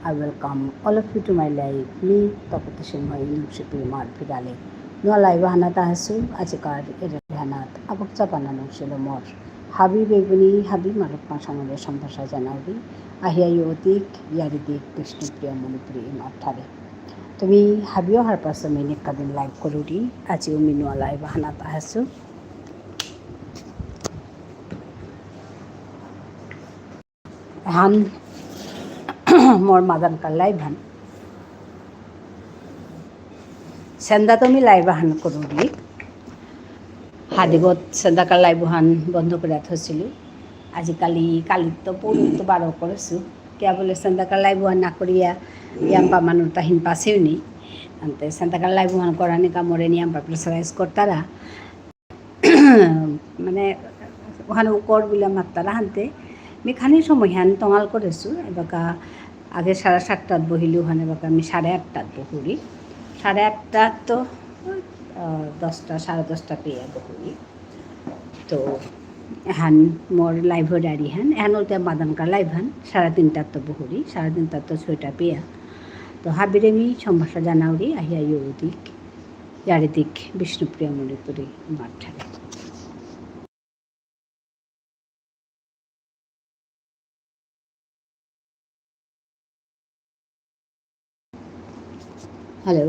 I welcome all of you to my life. Me, Tapati Singh, University Mar Pidale. No live Hanata Hasu, Achikar, Hanat, Abukchapana Shilomor. Habi Beguni, Habi Maruk Pasano, Shampasha Janaudi, Ahia Yotik, Yaridik, Krishna Priya Manipuri, Martare. তুমি হাবিও হার পাশে minute Kadin live করুরি আজিও মিনুয়া live হানাত আহাসু হান মোর মাদান কার live হান সেন্দা তুমি live হান করুরি হাদিবত সেন্দা কার live হান বন্ধ করে থৈছিল আজিকালি কালিত তো পৌরতো বারো করেছো কিয়া বলে সেন্দা কার লাইভ হান না করিয়া ইয়াম্পা মানুষ তাহিন পাশেও নি antes Santa Clara লাইভ হান করানি কামরে নিয়াম্পা প্রেসারাইজ করতারা মানে ওখানে উকর বিলা মাত্তারা হানতে মেখানি সময় হান টঙাল করেছো এবাকা আগে 7:30টাত বহিলো ওখানে এবাকা আমি 8:30টাত বহুরি 8:30টাত তো 10টা 10:30টা পেয়ে বহুরি তো হান মোর লাইভ ডারি হান এখন ওটা বাদানকার লাইভ হান 3:30টাত তো বহুরি 3:30টাত তো 6টা পেয়া তো হাবিরেমি সম্ভাষা জানাউরি আহিয়া ইউদিক ইয়ারিদিক বিষ্ণুপ্রিয়া মণিপুরি মাঠারে হ্যালো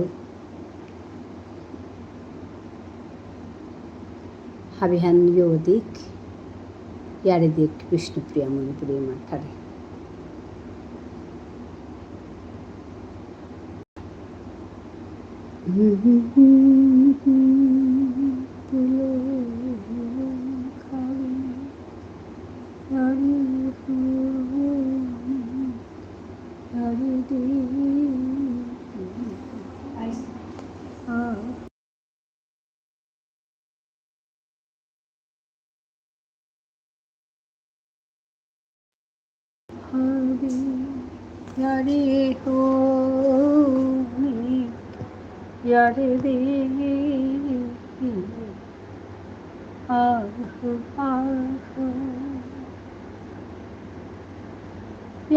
হাবিহান ইউদিক ইয়ারিদিক বিষ্ণুপ্রিয়া মণিপুরি মাঠারে Yare ho, yare de, ah,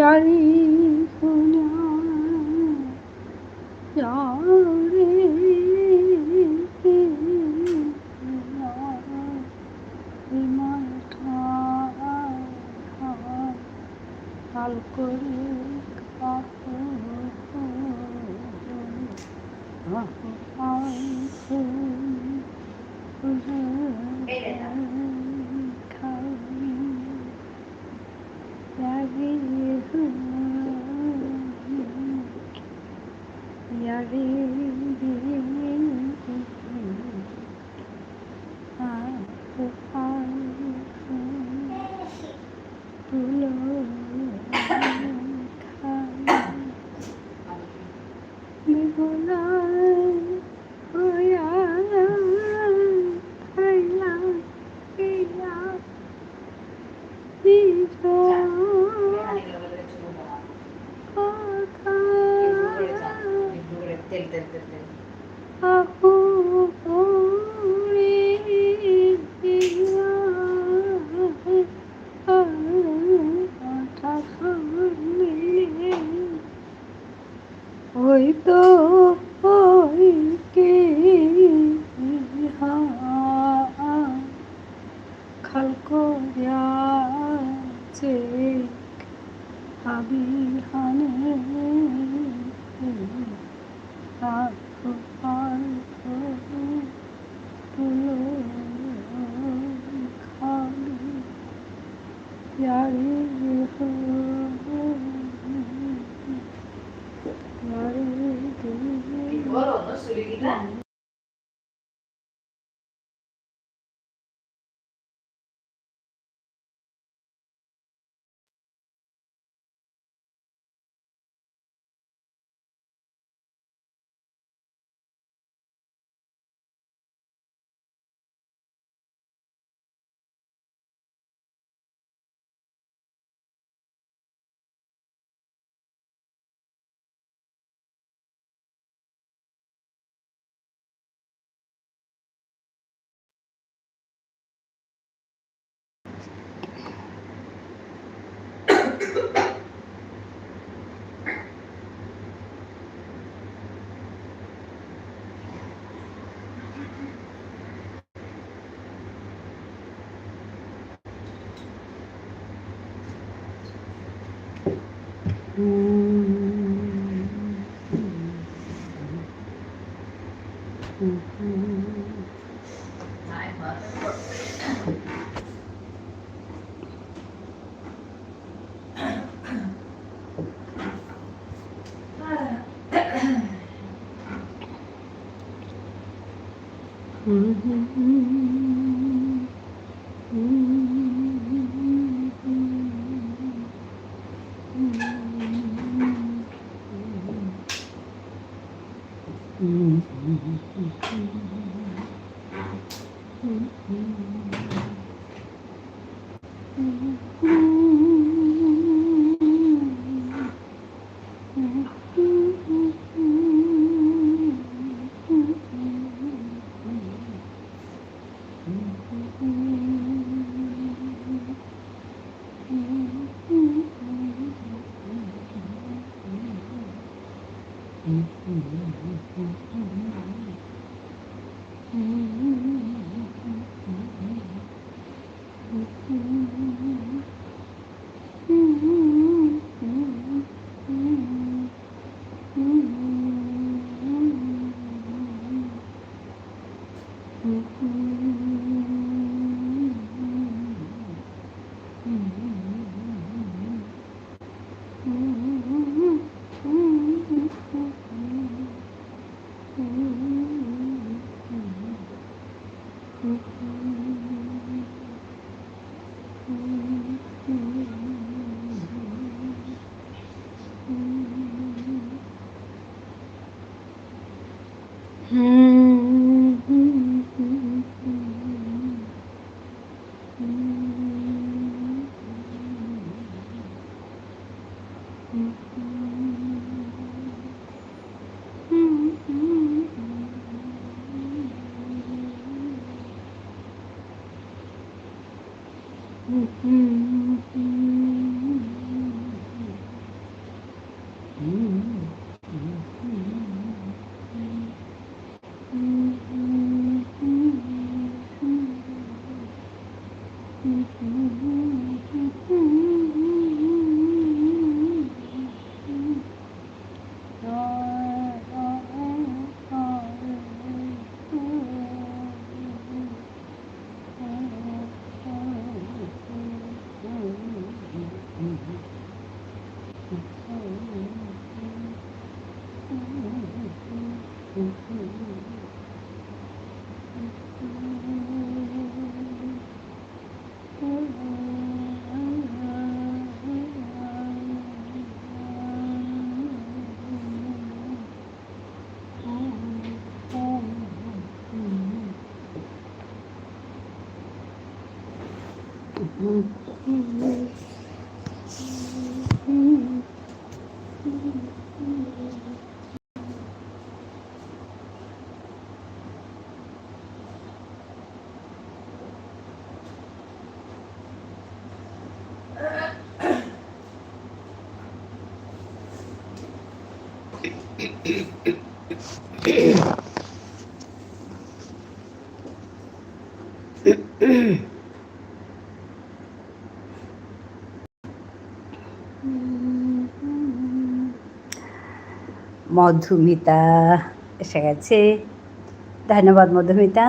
yare ho, yare, Oi to oi ke ha khalko ya che habi hane ha tulo khali yari ho yari Madhumita এসে গেছে। ধন্যবাদ মধুমিতা।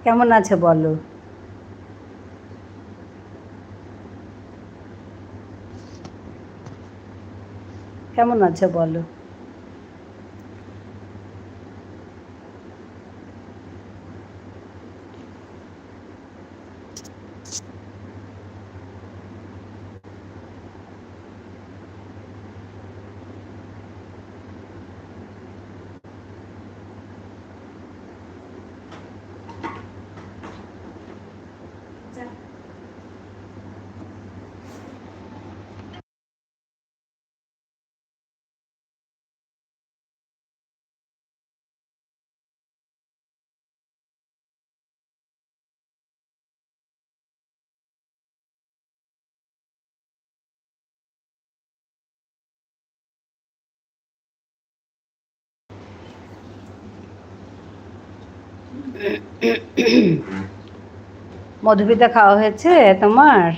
কেমন আছো বলো? কেমন আছো বলো? মধুমিতা খাওয়া হয়েছে তোমার?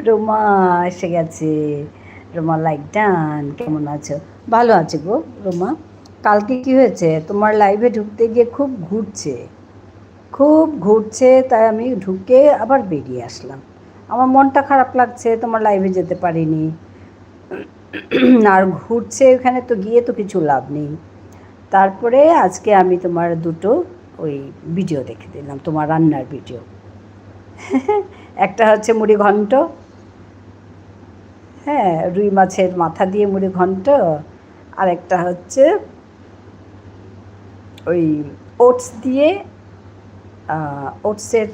রোমা এসে গেছে। Ruma like done. কেমন আছো? ভালো আছি গো রোমা। কালকে কি হয়েছে, তোমার লাইভে ঢুকতে গিয়ে খুব ঘুরছে, তাই আমি ঢুকে আবার বেরিয়ে আসলাম। আমার মনটা খারাপ লাগছে, তোমার লাইভে যেতে পারিনি। আর ঘুরছে ওখানে, তো গিয়ে তো কিছু লাভ নেই। তারপরে আজকে আমি তোমার দুটো ওই ভিডিও দেখে দিলাম, তোমার রান্নার ভিডিও। একটা হচ্ছে মুড়ি ঘন্ট, হ্যাঁ, রুই মাছের মাথা দিয়ে মুড়ি ঘন্ট। আর একটা হচ্ছে ওই ওটস দিয়ে ওটসের,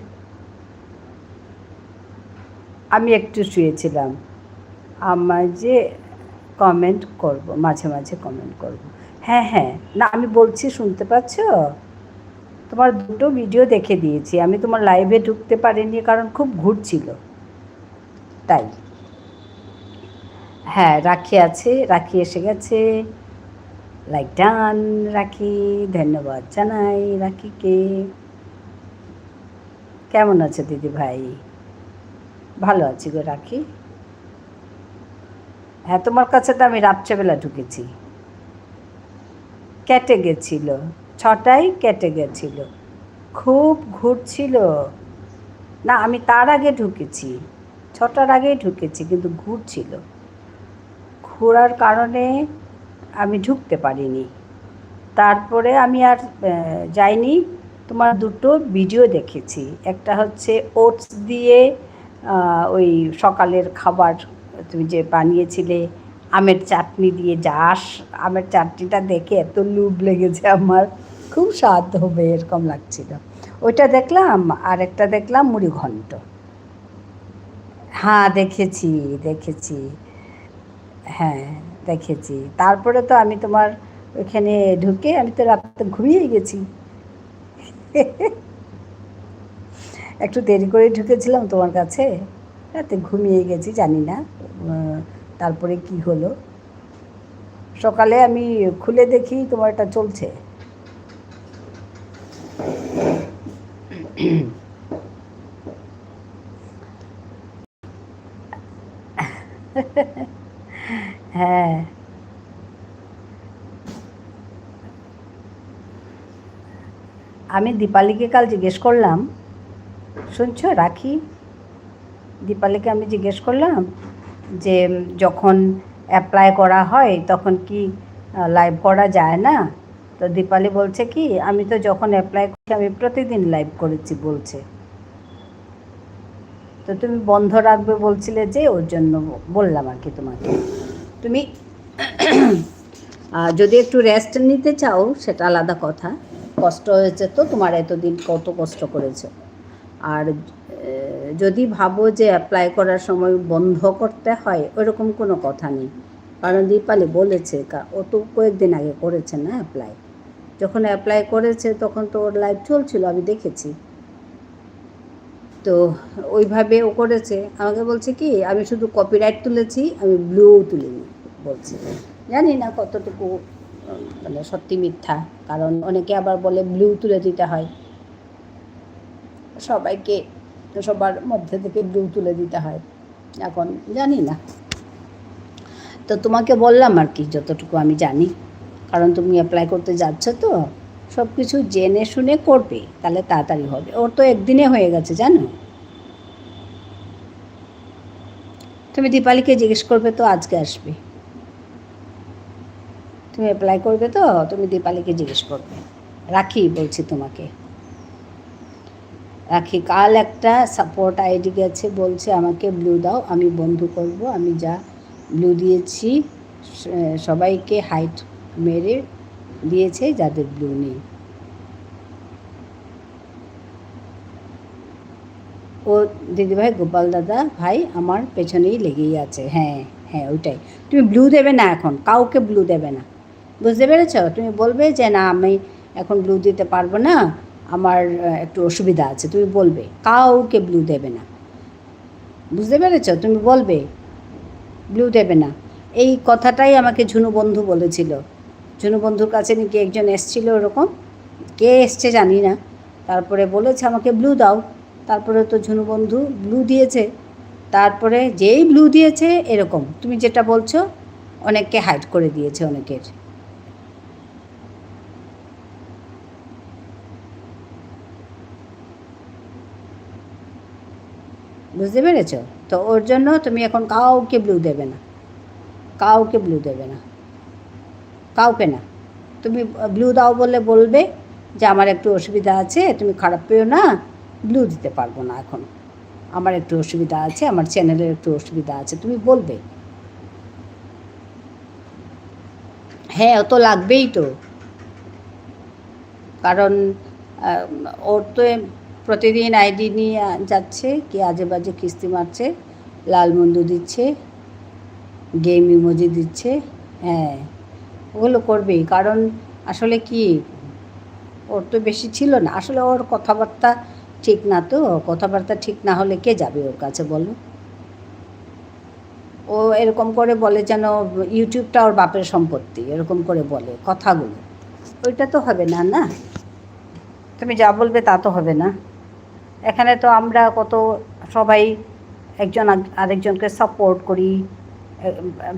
আমি একটু শুয়েছিলাম, আমার যে কমেন্ট করব, মাঝে মাঝে কমেন্ট করব। হ্যাঁ হ্যাঁ, না আমি বলছি, শুনতে পাচ্ছ? তোমার দুটো ভিডিও দেখে দিয়েছি আমি, তোমার লাইভে ঢুকতে পারিনি কারণ খুব ঘুরছিল তাই। হ্যাঁ, রাখি আছে, রাখি এসে গেছে। লাইক ডান রাখি, ধন্যবাদ জানাই রাখিকে। কেমন আছে দিদি ভাই? ভালো আছি গো রাখি। হ্যাঁ, তোমার কাছে তো আমি রাত্রেবেলা ঢুকেছি, কেটে গেছিল, 6টায় কেটে গেছিল, খুব ঘুরছিল। না, আমি তার আগে ঢুকেছি, 6টার আগেই ঢুকেছি, কিন্তু ঘুরছিল, ঘোরার কারণে আমি ঢুকতে পারিনি। তারপরে আমি আর যাইনি। তোমার দুটো ভিডিও দেখেছি, একটা হচ্ছে ওটস দিয়ে ওই সকালের খাবার তুমি যে বানিয়েছিলে, আমের চাটনি দিয়ে, যাস আমের চাটনিটা দেখে এত লোভ লেগেছে আমার, খুব স্বাদ হবে এরকম লাগছিল। ওইটা দেখলাম, আর একটা দেখলাম মুড়ি ঘন্ট। হ্যাঁ, দেখেছি দেখেছি। হ্যাঁ, দেখেছি। তারপরে তো আমি তোমার ওইখানে ঢুকে আমি তো রাতে ঘুমিয়ে গেছি। একটু দেরি করে ঢুকেছিলাম তোমার কাছে, রাতে ঘুমিয়ে গেছি, জানি না তারপরে কি হলো। সকালে আমি খুলে দেখি তোমার এটা চলছে। হ্যাঁ, আমি দীপালিকে কাল জিজ্ঞেস করলাম, শুনছো রাখি, দীপালিকে আমি জিজ্ঞেস করলাম যে যখন অ্যাপ্লাই করা হয় তখন কি লাইভ করা যায় না? তো দীপালি বলছে কি, আমি তো যখন অ্যাপ্লাই করছি আমি প্রতিদিন লাইভ করেছি বলছে। তো তুমি বন্ধ রাখবে বলছিলে যে, ওর জন্য বললাম আর কি তোমাকে। তুমি যদি একটু রেস্ট নিতে চাও সেটা আলাদা কথা, কষ্ট হয়েছে তো তোমার, এতদিন কত কষ্ট করেছো। আর যদি ভাবো যে অ্যাপ্লাই করার সময় বন্ধ করতে হয়, ওরকম কোনো কথা নেই, কারণ দীপালি বলেছে, ও তো কয়েকদিন আগে করেছে না অ্যাপ্লাই, যখন অ্যাপ্লাই করেছে তখন তো ওর লাইভ চলছিল, আমি দেখেছি। তো ওইভাবে ও করেছে, আমাকে বলছে কি আমি শুধু কপিরাইট তুলেছি, আমি ব্লু তুলিনি বলছে। জানি না কতটুকু মানে সত্যি মিথ্যা, কারণ অনেকে আবার বলে ব্লু তুলে দিতে হয়, সবাইকে সবার মধ্যে থেকে ব্লু তুলে দিতে হয়, এখন জানি না। তো তোমাকে বললাম আর কি যতটুকু আমি জানি, কারণ তুমি অ্যাপ্লাই করতে যাচ্ছ তো সব কিছু জেনে শুনে করবে, তাহলে তাড়াতাড়ি হবে। ওর তো একদিনে হয়ে গেছে জানো। তুমি দীপালিকে জিজ্ঞেস করবে তো আজকে আসবে, তুমি অ্যাপ্লাই করবে তো তুমি দীপালিকে জিজ্ঞেস করবে। রাখি বলছি তোমাকে, রাখি কাল একটা সাপোর্ট আইডি গেছে, বলছে আমাকে ব্লু দাও, আমি বন্ধু করব, আমি যা ব্লু দিয়েছি সবাইকে হাইট মেরে দিয়েছে যাদের ব্লু নেই। ও দিদিভাই, গোপাল দাদা ভাই আমার পেছনেই লেগেই আছে। হ্যাঁ হ্যাঁ, ওইটাই। তুমি ব্লু দেবে না এখন, কাউকে ব্লু দেবে না, বুঝতে পেরেছ? তুমি বলবে যে না আমি এখন ব্লু দিতে পারবো না, আমার একটু অসুবিধা আছে, তুমি বলবে, কাউকে ব্লু দেবে না, বুঝতে পেরেছ? তুমি বলবে ব্লু দেবে না। এই কথাটাই আমাকে ঝুনু বন্ধু বলেছিল, ঝুনু বন্ধুর কাছে নাকি একজন এসছিল ওরকম, কে এসছে জানি না, তারপরে বলেছে আমাকে ব্লু দাও, তারপরে তো ঝুনু বন্ধু ব্লু দিয়েছে, তারপরে যেই ব্লু দিয়েছে এরকম তুমি যেটা বলছো অনেককে হাইড করে দিয়েছে, অনেকের। বুঝতে পেরেছ? তো ওর জন্য তুমি এখন কাউকে ব্লু দেবে না, কাউকে ব্লু দেবে না, কাউকে না। তুমি ব্লু দাও বলে বলবে যে আমার একটু অসুবিধা আছে, তুমি খারাপ পেও না, ব্লু দিতে পারবো না এখন, আমার একটু অসুবিধা আছে, আমার চ্যানেলের একটু অসুবিধা আছে, তুমি বলবে। হ্যাঁ, ও তো লাগবেই তো, কারণ ওর তো প্রতিদিন আইডি নিয়ে যাচ্ছে, কি আজে বাজে কিস্তি মারছে, লালমন্দ দিচ্ছে, গেম ইমোজি দিচ্ছে। হ্যাঁ, ওগুলো করবেই, কারণ আসলে কি ওর তো বেশি ছিল না, আসলে ওর কথাবার্তা ঠিক না, তো কথাবার্তা ঠিক না হলে কে যাবে ওর কাছে বলো? ও এরকম করে বলে যেন ইউটিউবটা ওর বাপের সম্পত্তি, এরকম করে বলে কথাগুলো, ওইটা তো হবে না, না তুমি যা বলবে তা তো হবে না। এখানে তো আমরা কত সবাই একজন আরেকজনকে সাপোর্ট করি,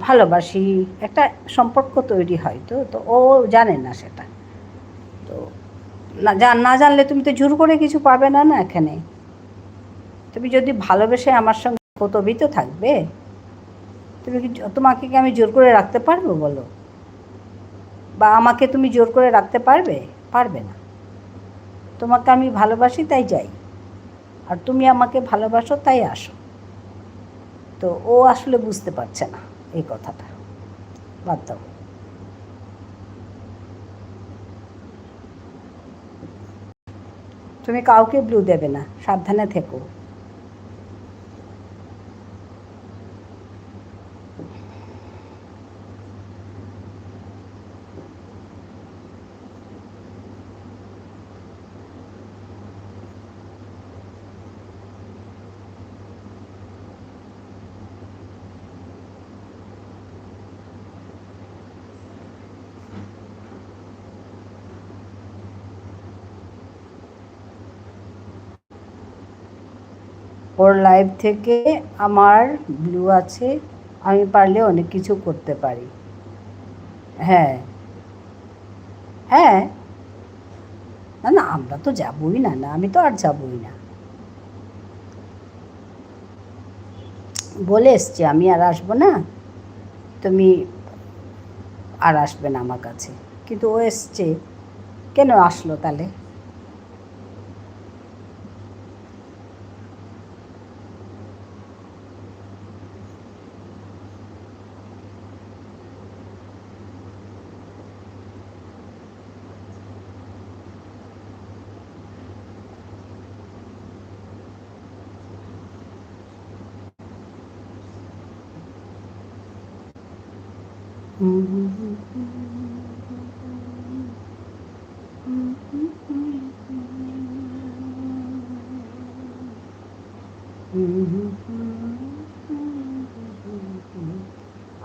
ভালোবাসি, একটা সম্পর্ক তৈরি হয়, তো তো ও জানে না সেটা, তো না জানলে তুমি তো জোর করে কিছু পাবে না, না এখানে। তুমি যদি ভালোবেসে আমার সঙ্গে তবেই তো থাকবে। তোমাকে কি আমি জোর করে রাখতে পারবো বলো? বা আমাকে তুমি জোর করে রাখতে পারবে? পারবে না। তোমাকে আমি ভালোবাসি তাই যাই, আর তুমি আমাকে ভালোবাসো তাই আসো। তো ও আসলে বুঝতে পারছে না এই কথাটা। বাদ দাও। তুমি কাউকে ব্লু দেবে না, সাবধানে থেকো। ওর লাইফ থেকে আমার ব্লু আছে, আমি পারলে অনেক কিছু করতে পারি। হ্যাঁ হ্যাঁ, না না, আমরা তো যাবই না, না আমি তো আর যাবই না। বলে এসছি আমি আর আসবো না, তুমি আর আসবে না আমার কাছে। কিন্তু ও এসছে, কেন আসলো তাহলে?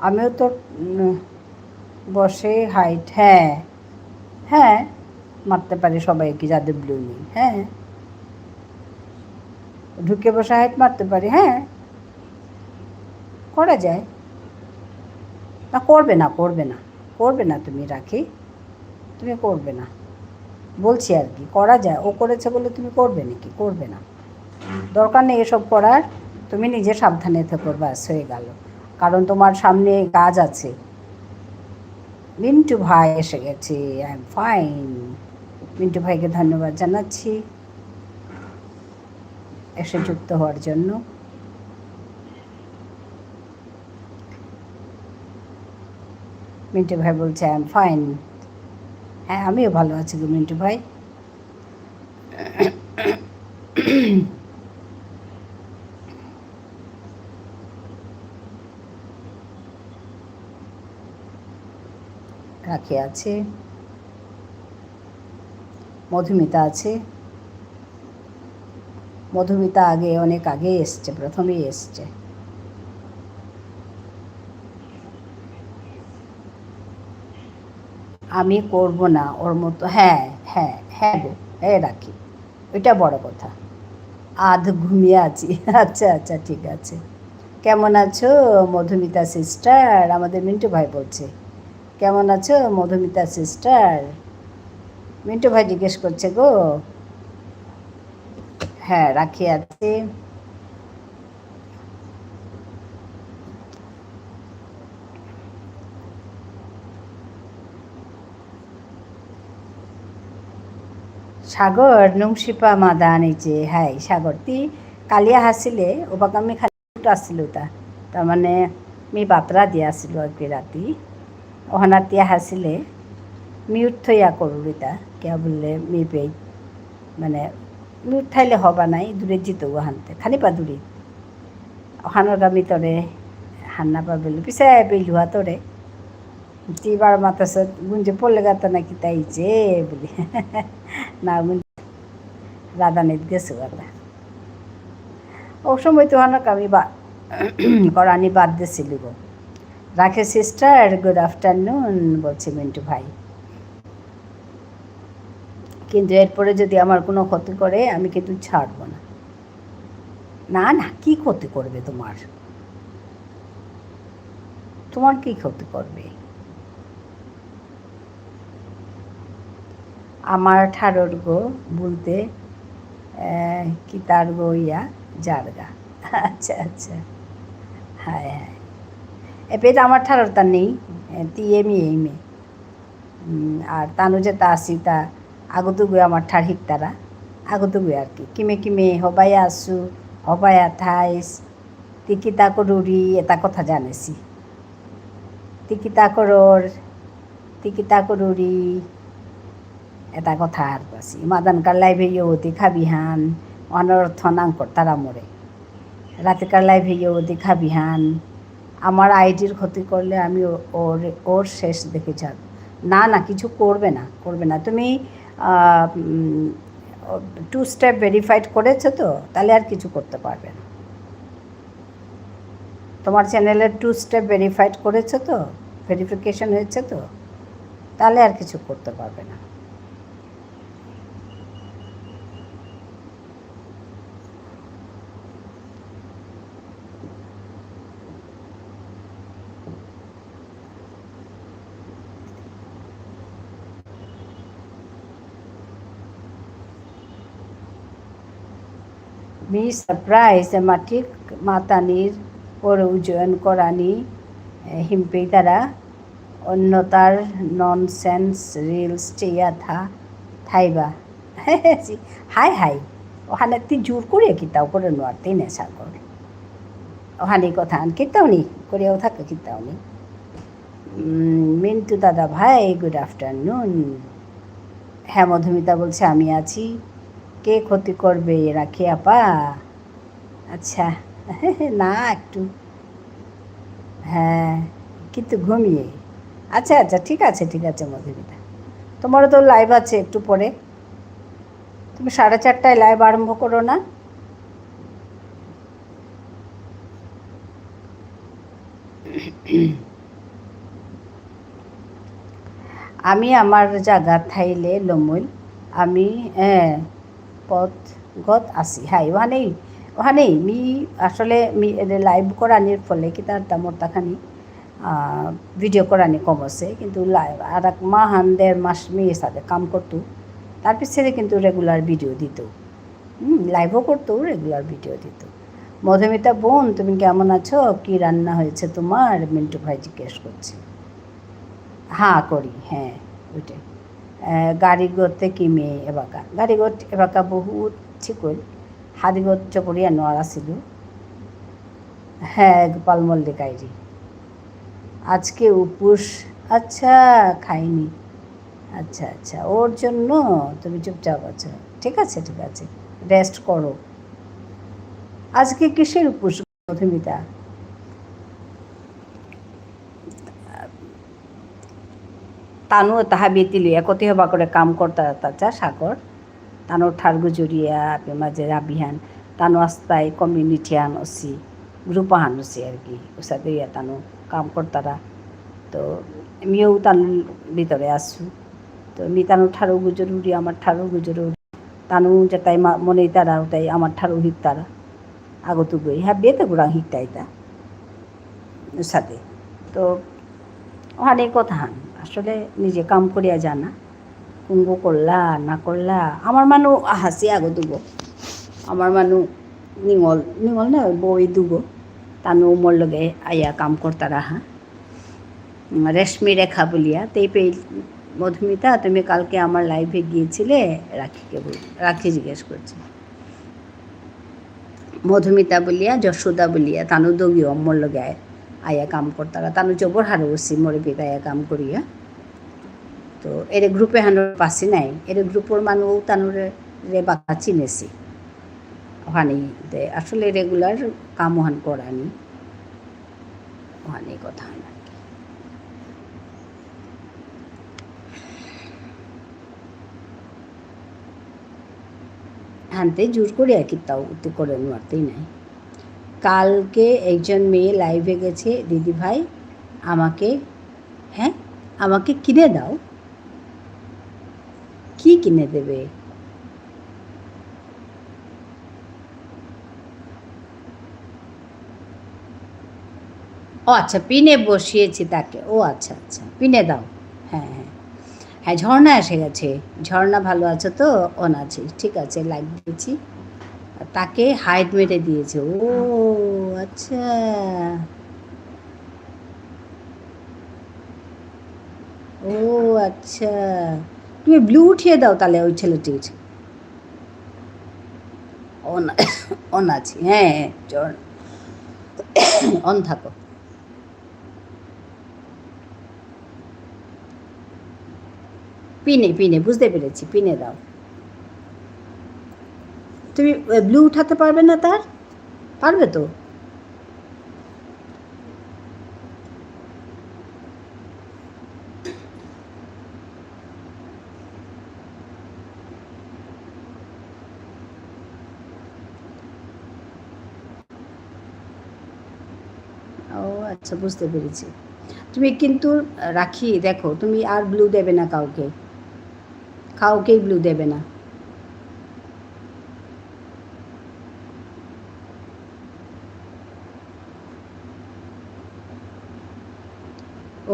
আমিও তো বসে হাইট, হ্যাঁ হ্যাঁ, মারতে পারি সবাইকে যাদের ব্লু নেই। হ্যাঁ, ঢুকে বসে হাইট মারতে পারি। হ্যাঁ, করা যায়। না, করবে না, করবে না, করবে না, তুমি রাখি, তুমি করবে না, বলছি আর কি। করা যায়, ও করেছে বলে তুমি করবে নাকি? করবে না, দরকার নেই এসব করার। তুমি নিজে সাবধানে থেকো, ব্যাস হয়ে গেল। কারণ তোমার সামনে কাজ আছে। মিন্টু ভাই এসে গেছে, আই এম ফাইন। মিন্টু ভাইকে ধন্যবাদ জানাচ্ছি এসে যুক্ত হওয়ার জন্য। মিন্টু ভাই বলছে আই এম ফাইন। হ্যাঁ, আমিও ভালো আছি গো মিন্টু ভাই। রাখি আছে, মধুমিতা আছে। মধুমিতা আগে, অনেক আগে এসছে, প্রথমেই এসছে। আমি করব না ওর মতো। হ্যাঁ হ্যাঁ হ্যাঁ গো, হ্যাঁ রাখি, ওইটা বড় কথা। আধ ঘুমিয়ে আছি। আচ্ছা আচ্ছা, ঠিক আছে। কেমন আছো মধুমিতা সিস্টার? আমাদের মিন্টু ভাই বলছে কেমন আছো মধুমিতা সিস্টার? মিন্টু ভাই জিজ্ঞেস করছে গো। হ্যাঁ, রাখি আছে। সাগর নুংশিপা মাদান এই যে, হ্যাঁ সাগর তি কালিয়া হাসিলে ওবাক আমি খালি আসছিল তা, তাৰমানে মি বাতৰা দিয়া আছিলোঁ আৰু ৰাতি অহনা তিয়া হাসিলে মিউট থৈয়া কৰোঁ ইতা কিয় বোলে মি পেই মানে মিউট থাইলে হবা নাই দূরে জিতো হানতে খানি পা দূরে অহানোর গামি তরে হান্না পা বেলু পিছে বেলু তরে তিবার মাতাছে গুঞ্জে পড়লে গাতা নাকি তাই যে বলি না রাধানিত গেছো গাতা ও সময় তো হানক আমি করানি বাদ দিয়েছিল গো। রাখে সিস্টার, গুড আফটারনুন বলছে মিন্টু ভাই। কিন্তু এরপরে যদি আমার কোনো ক্ষতি করে আমি কিন্তু ছাড়বো না। না না, কি ক্ষতি করবে তোমার? তোমার কি ক্ষতি করবে? আমার ঠাড়র গো বলতে কি তার গো ইয়া জারগা। আচ্ছা আচ্ছা। হায় হায় এপেত আমার ঠারর তা নেই তি এমি এই মে আর তানু যে তা আসি তা আগতুগুই আমার ঠার হিকতারা আগতুগুই আর কি কিমে কিমে হবাই আসু হবাই থাইস তিকিতা করুরি এটা কথা জানেছি তিকিতা করর তিকিতা করুরি এটা কথা আর পাছি মাদানকার লাইভে ইয়তি খাবিহান অনর্থ নাঙ্কর তারা মরে রাতিকার লাইভে ইয়তি খাবিহান আমার আইডির ক্ষতি করলে আমি ওর ওর শেষ দেখে যাব না না কিছু করবে না করবে না তুমি 2 স্টেপ ভেরিফাইড করেছো তো তাহলে আর কিছু করতে পারবে না তোমার চ্যানেলের 2 স্টেপ ভেরিফাইড করেছো তো ভেরিফিকেশন হয়েছে তো তাহলে আর কিছু করতে পারবে না मी सरप्राइज माटिक मातानिर পরউজয়ন করানি হিম্পে তারা অন্যতার ননসেন্স রিলস চেয়া থাইবা হাই হাই ওখানে তুই জোর করে কিতাও করে নোয়ারতেই নেশা কর ওখানে কথা কিতাও নি করেও থাকে কিতাও নি মিন্টু দাদা ভাই গুড আফটারনুন হ্যাঁ মধুমিতা বলছে আমি আছি কে ক্ষতি করবে রাখি আপা আচ্ছা না একটু হ্যাঁ কিন্তু ঘুমিয়ে আচ্ছা আচ্ছা ঠিক আছে মধুমিতা তোমারও তো লাইভ আছে একটু পরে তুমি 4:30টায় লাইভ আরম্ভ করো না আমি আমার জায়গা থাইলে লমুল আমি পথগত আছি হাই ওখানেই মি আসলে মি লাইভ করানির ফলে কি তার তামরতাখানি ভিডিও করানি কম আছে কিন্তু লাইভ আর এক মাহান 1.5 মাস মেয়ের সাথে কাম করতো তার পিছনে কিন্তু রেগুলার ভিডিও দিত লাইভও করতো রেগুলার ভিডিও দিত মধুমিতা বোন তুমি কেমন আছো কি রান্না হয়েছে তোমার মিন্টু ভাই জিজ্ঞেস করছে হ্যাঁ করি হ্যাঁ ওইটাই গাড়িগতে কি মেয়ে এবাকা গাড়িগত এবাকা বহুত ঠিকই হাদিগত চপরিয়া নোয়ারা ছিল হ্যাঁ গোপাল মল্লিক আইরি আজকে উপোস আচ্ছা খাইনি আচ্ছা আচ্ছা ওর জন্য তুমি চুপচাপ আছো ঠিক আছে রেস্ট করো আজকে কিসের উপোস মধুমিতা তানু তাহা বেতিলি একতে হবা করে কাম করতা তাচা সাগর তানোর ঠারগু জড়িয়া মাঝে রাবিহান তানো আস্তায় কমিউনিটি হান অসি গ্রুপ হান অসি আর কি ওসাতে ইয়া তানো কাম করতারা তো আমিও তানোর ভিতরে আসু তো আমি তানোর ঠারগু জরুরি আমার ঠারগু জরুরি তানু যে তাই মনে তারা তাই আমার ঠারু হিক তারা আগত গই হ্যাঁ বেতে গুড়া হিকটাই তা সাথে তো অনেক কথা হান আসলে নিজে কাম করিয়া জানা কুঙ্গ করলা না করলা আমার মানু হাসি আগো দুব আমার মানু নিঙল না বই দুব তানু মোর লগে আইয়া কাম করতা রাহা রেশমি রেখা বলিয়া তেই পেয়ে মধুমিতা তুমি কালকে আমার লাইভে গিয়েছিলে রাখি জিজ্ঞেস করছে মধুমিতা বলিয়া যশোদা বলিয়া তানু দগিও মোর লগে আইয়া কাম করতারা তানু জবর হারো বসি মরে পেতে আইয়া কাম করিয়া তো এরে গ্রুপে হানোর পাসি নাই এর গ্রুপের মানুষ তানুরে রে বাকা চিনেছি ওখানেই আসলে রেগুলার কাম ওহান করানি ওখানেই কথা হয় হানতে জোর করে আর কি তাও তো করে নোয়ারতেই নাই কালকে একজন মেয়ে লাইভে গেছে দিদি ভাই আমাকে কিনে দাও কি কিনে দেবে ও আচ্ছা পিনে বসিয়েছি তাকে ও আচ্ছা পিনে দাও হ্যাঁ ঝর্ণা এসে গেছে ঝর্ণা ভালো আছে তো অন আছে ঠিক আছে লাইক দিয়েছি তাকে হাইড মেরে দিয়েছে। ও আচ্ছা, ও আচ্ছা, তুমি ব্লু উঠিয়ে দাও তাহলে ওই ছেলেটির। অন অন আছে, হ্যাঁ চল, অন থাকো। পিনে পিনে বুঝতে পেরেছি, পিনে দাও। তুমি ব্লু উঠাতে পারবে না তার? পারবে তো? ও আচ্ছা, বুঝতে পেরেছি। তুমি কিন্তু রাখি দেখো, তুমি আর ব্লু দেবে না কাউকে, কাউকেই ব্লু দেবে না।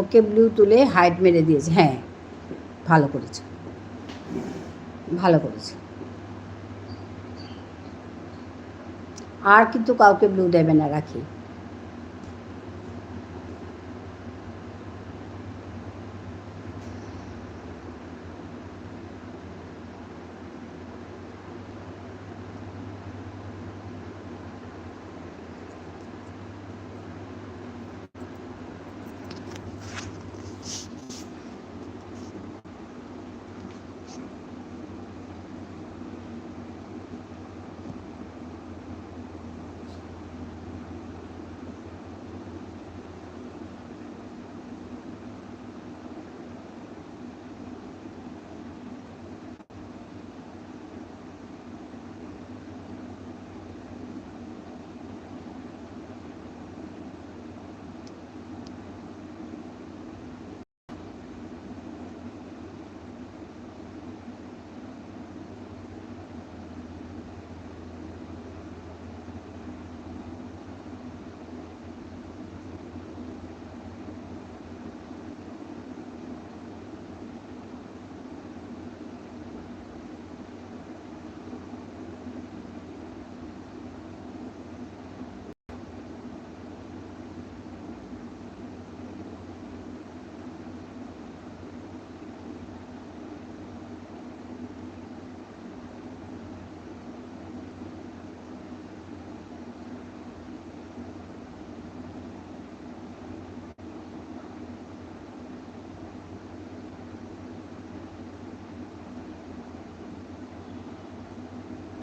ওকে ব্লু তুলে হাইড মেরে দিয়েছে, হ্যাঁ ভালো করেছে, ভালো করেছে। আর কিন্তু কাউকে ব্লু দেবে না রাখি।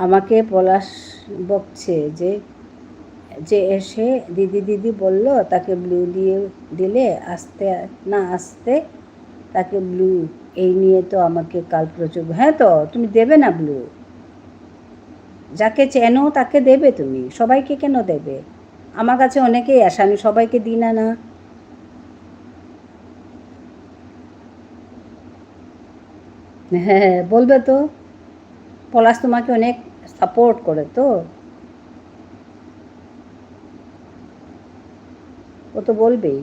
আমাকে পলাশ বকছে যে যে এসে দিদি দিদি বলল তাকে ব্লু দিয়ে দিলে আসতে না আসতে, তাকে ব্লু, এই নিয়ে তো আমাকে কাল প্রচুর, হ্যাঁ তো তুমি দেবে না ব্লু? যাকে চেনো তাকে দেবে তুমি, সবাইকে কেন দেবে? আমার কাছে অনেকেই আসে, আমি সবাইকে দিই না। না হ্যাঁ বলবে তো, পলাশ তোমাকে অনেক সাপোর্ট করে তো, ও তো বলবেই।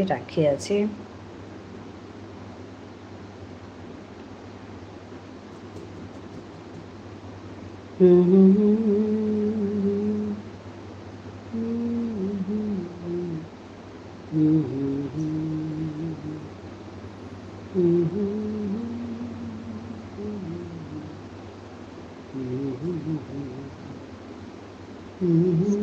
রাখি আছে। হুম হুম হুম হুম হুম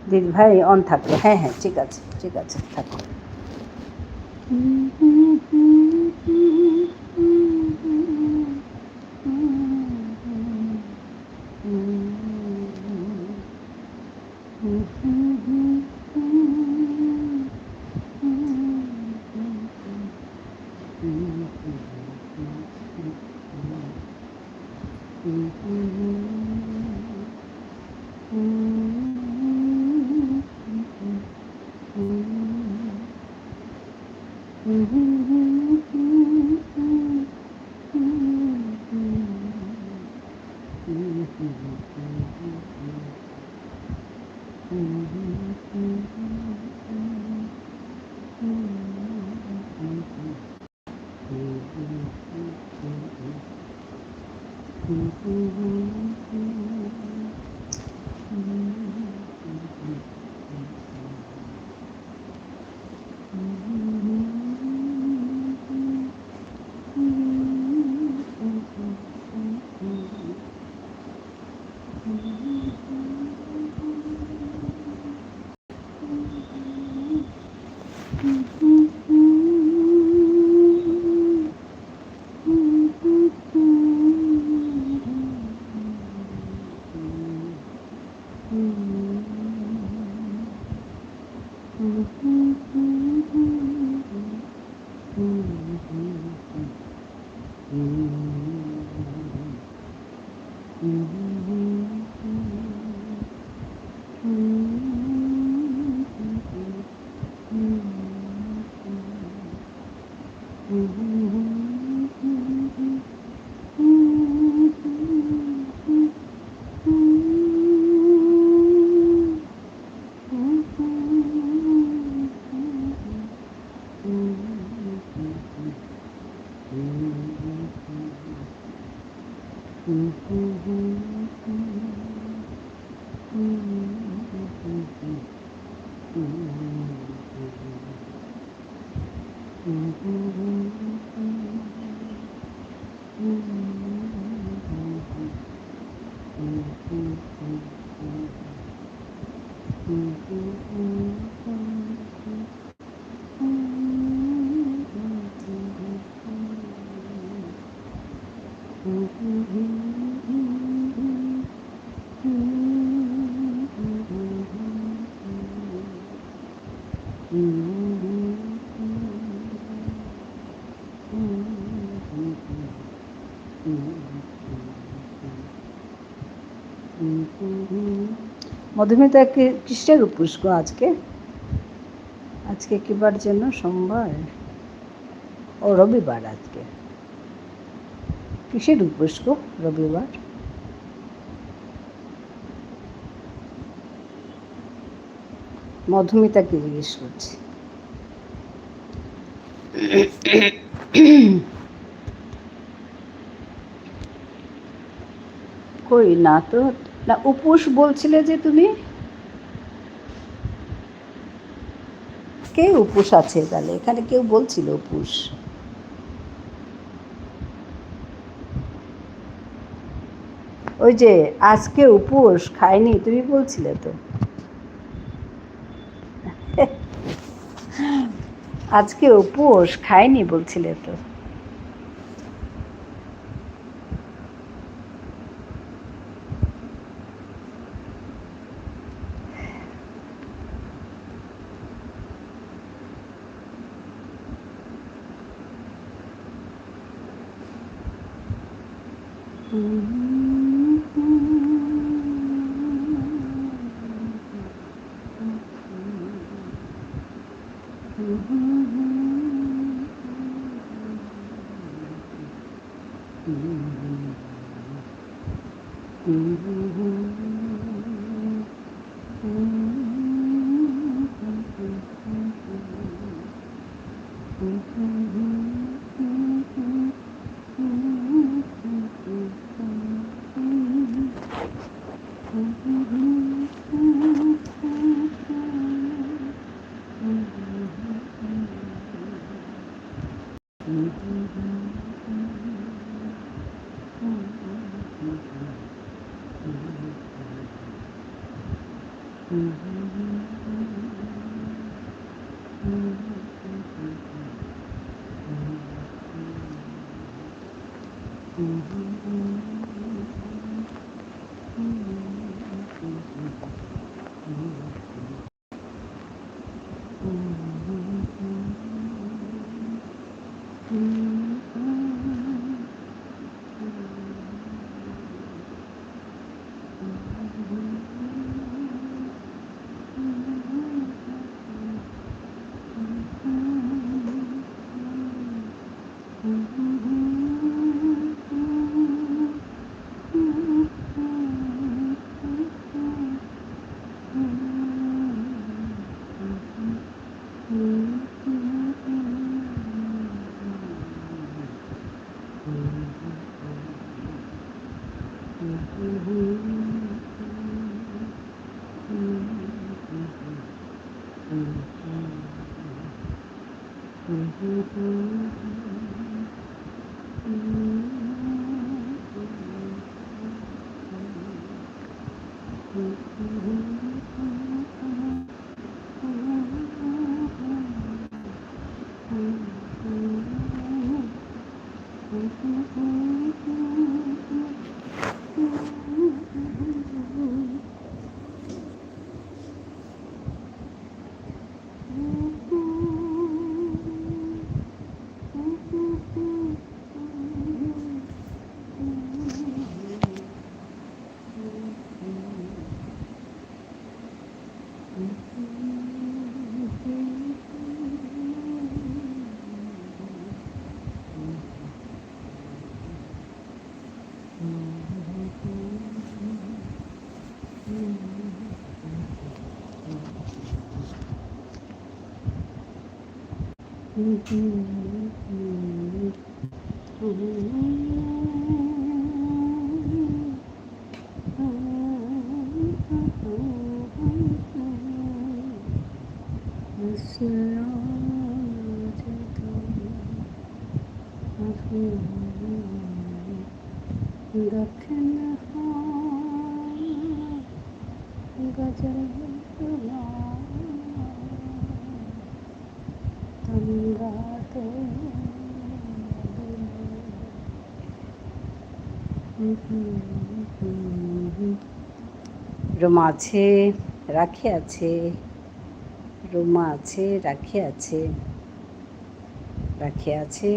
দিদি ভাই অন থাকলো। হ্যাঁ হ্যাঁ, ঠিক আছে থাকো। মধুমিতা কিসের উপোস গো আজকে? আজকে কিবার জন্য? সোমবার ও রবিবার। আজকে কিসের উপোস গো রবিবার? মধুমিতাকে জিজ্ঞেস করছি। কই না তো, না উপোস বলছিলে যে তুমি? কে উপোস আছে তাহলে? এখানে কেউ বলছিল উপোস। ওই যে আজকে উপোস খায়নি তুমি বলছিলে তো। আজকে উপোস খায়নি বলছিলে তো। দক্ষিণ গজল তন্দ্রাতে রোমা আছে রাখি আছে, রোমা আছে রাখি আছে, রাখি আছে।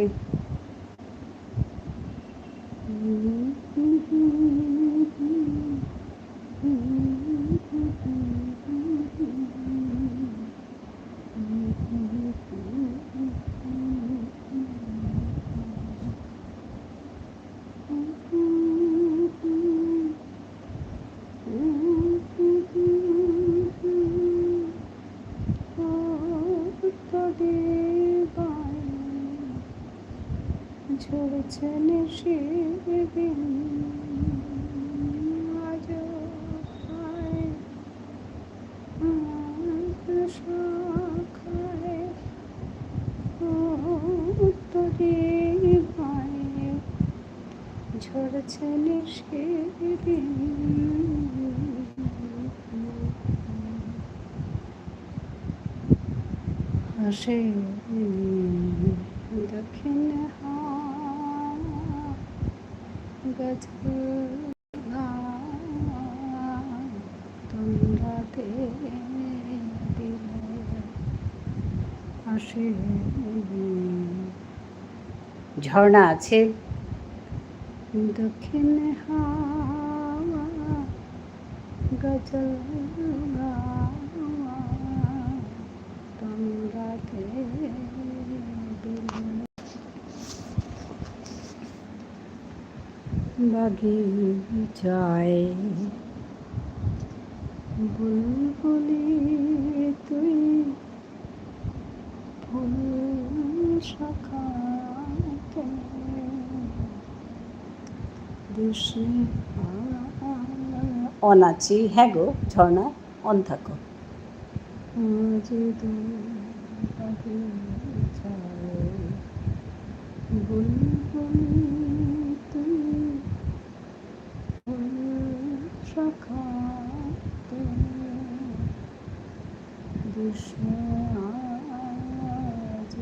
ঝরেছে নিশিদিন আজও খায় শাখায় তরি গায়ে ঝরেছে নিশিদিন হাসে দক্ষিণ গজল তন্দ্রাতে আসে। ঝর্ণা আছে দক্ষিণ হাওয়া গজল তন্দ্রাতে বাগিচায় বুলবুলি তুই ফুল শাখাতে অনাচি। হ্যাঁ গো ঝর্ণা অন থাকো। বুলবুলি তুই ফুল শাখাতে দিশে আজ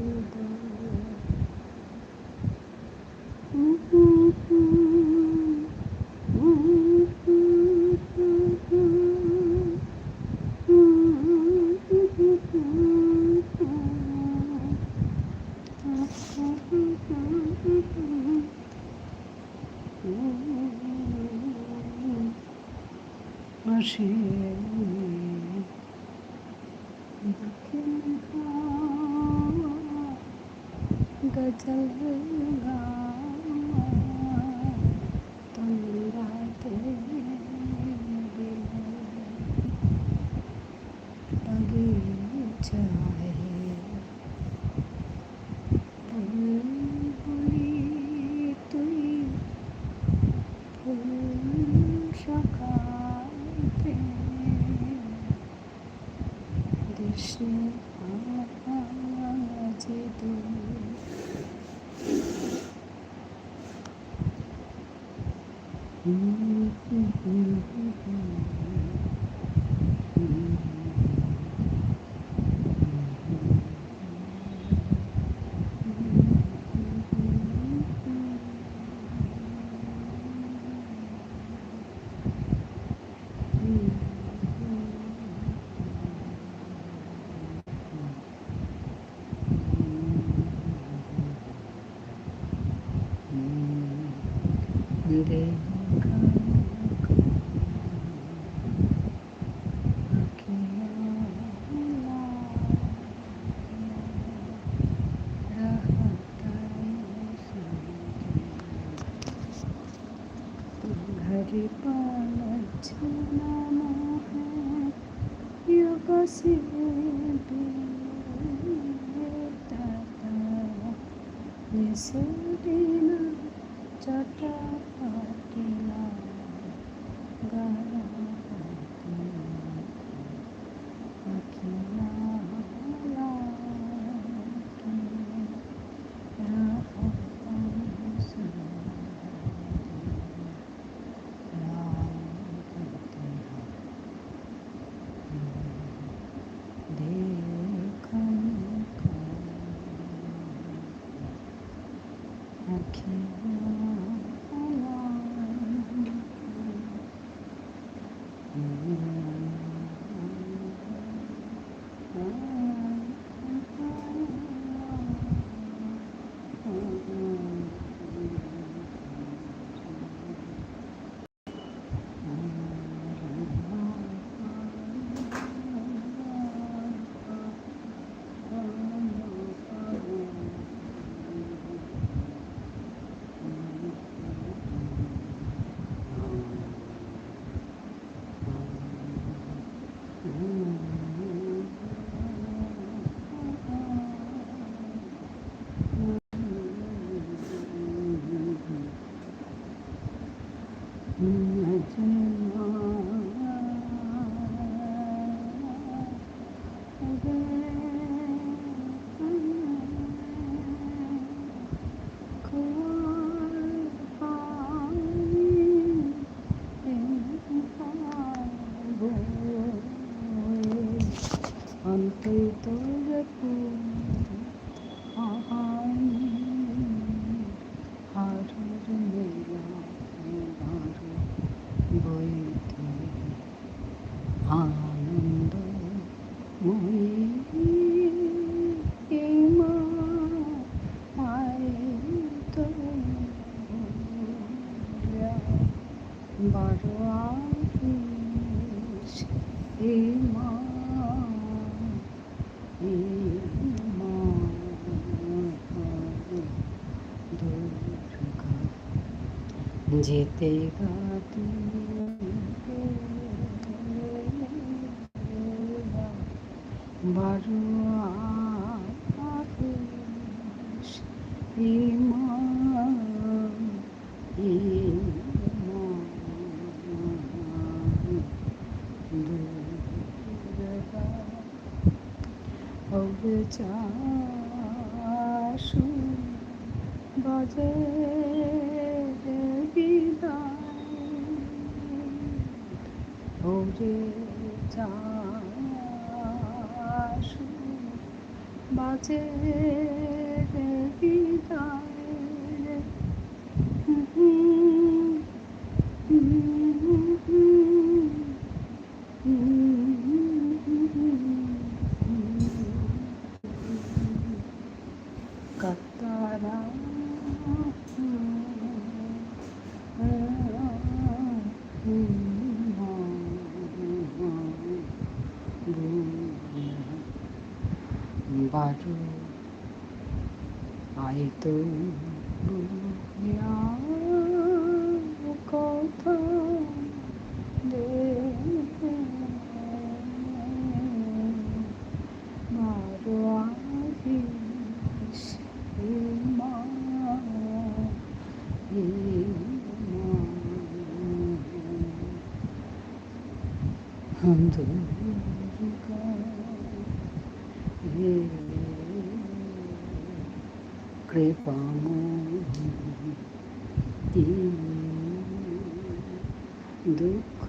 আসে দক্ষিণ গজল তন্দ্রাতে বাগিচায় বুলবুলি তুই ফুল শাখাতে দেশে আজ घड़ी पालछना मोहे युग से बेटा निसुदिना चटा पाटिला गारा আনন্দ মই বারো আশিস মা দুর্গা যেতে গাতে বারো আশিস মা হবে চাষু বাজে বিদায় ওরে চাষু বাজে বিদায় কাতারা বারো আইতো কথা বারো আইস মা দুর্গা কৃপাময়ী দুঃখ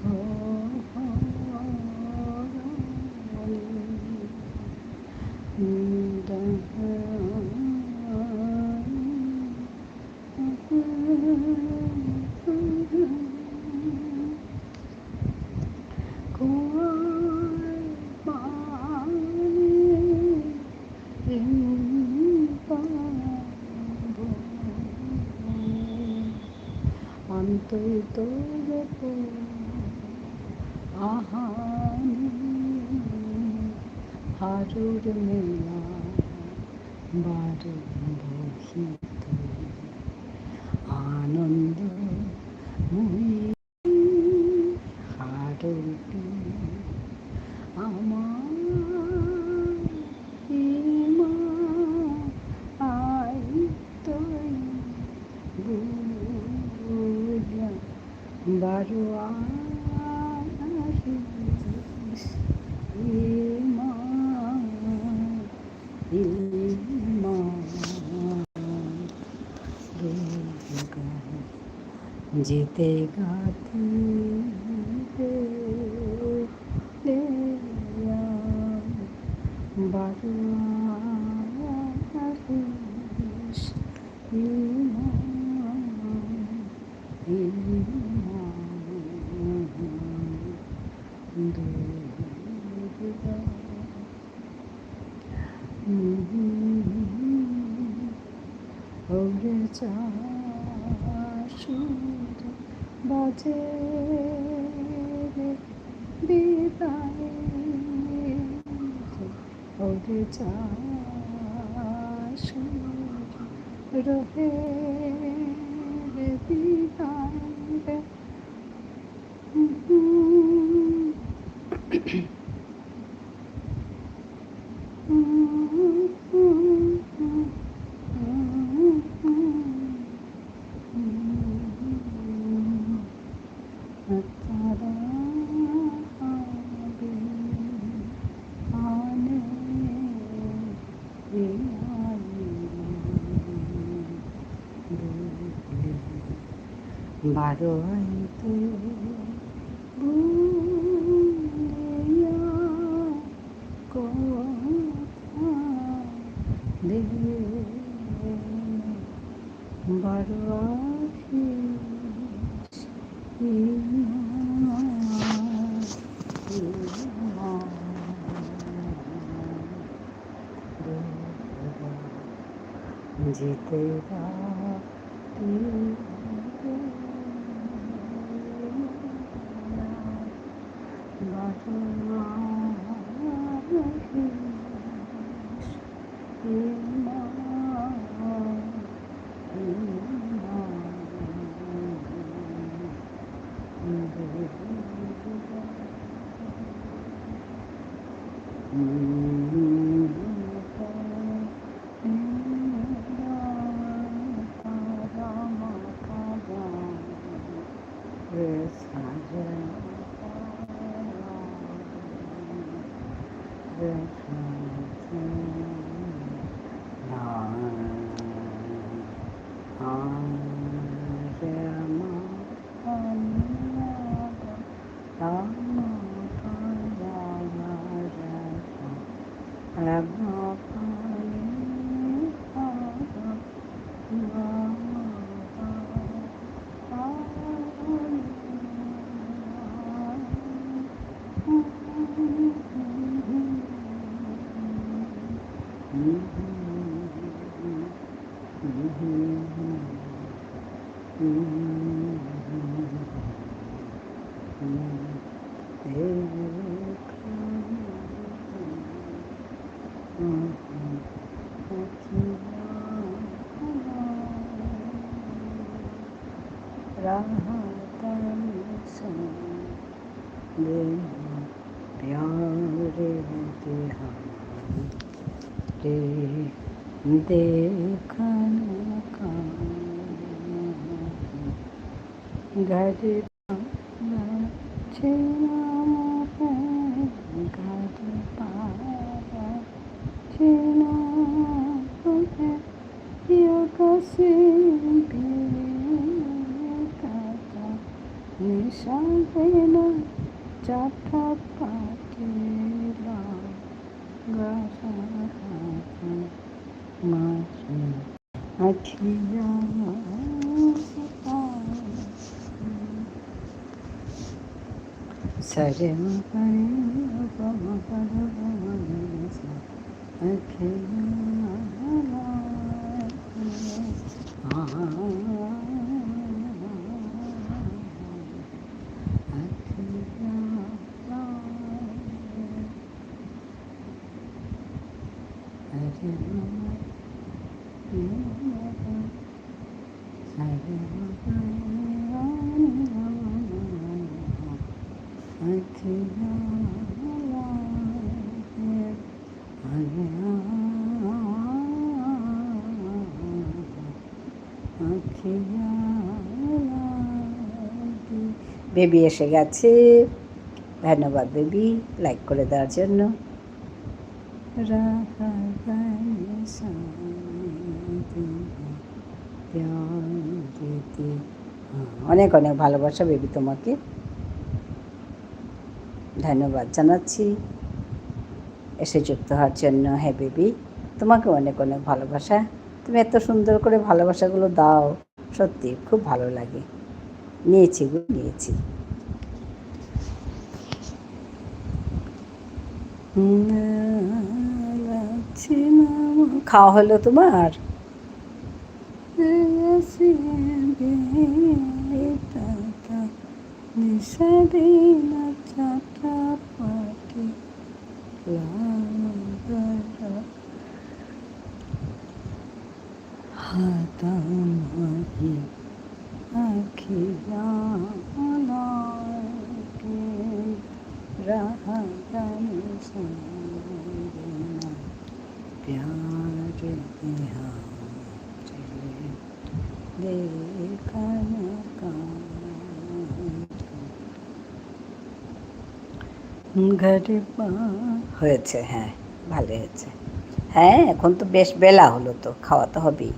অন্তত আহানি হারুর মেলা বারে বহিত আনন্দ মুই হারুটি আমার মা আই তৈ বুঝা বারো আশিস মা দুর্গা যেতে গাতে বারো আশিস মা ওরে সুর বাজে রে বিদায়, ওরে সুর রহে রে বিদায় রে। বারো আইতে বুলিয়া কথা দে, বারো যেতে देखा घर निशाना चाटा पाटिला अखिया सरे বেবি এসে গেছে। ধন্যবাদ বেবি লাইক করে দেওয়ার জন্য। অনেক অনেক ভালোবাসা বেবি তোমাকে, ধন্যবাদ জানাচ্ছি এসে যুক্ত হওয়ার জন্য। হ্যাঁ বেবি, তোমাকে অনেক অনেক ভালোবাসা। তুমি এত সুন্দর করে ভালোবাসাগুলো দাও, সত্যি খুব ভালো লাগে। নিয়েছি গো, নিয়েছি। খাওয়া হলো তোমার? হয়েছে, হ্যাঁ ভালো হয়েছে। হ্যাঁ এখন তো বেশ বেলা হলো, তো খাওয়া তো হবেই।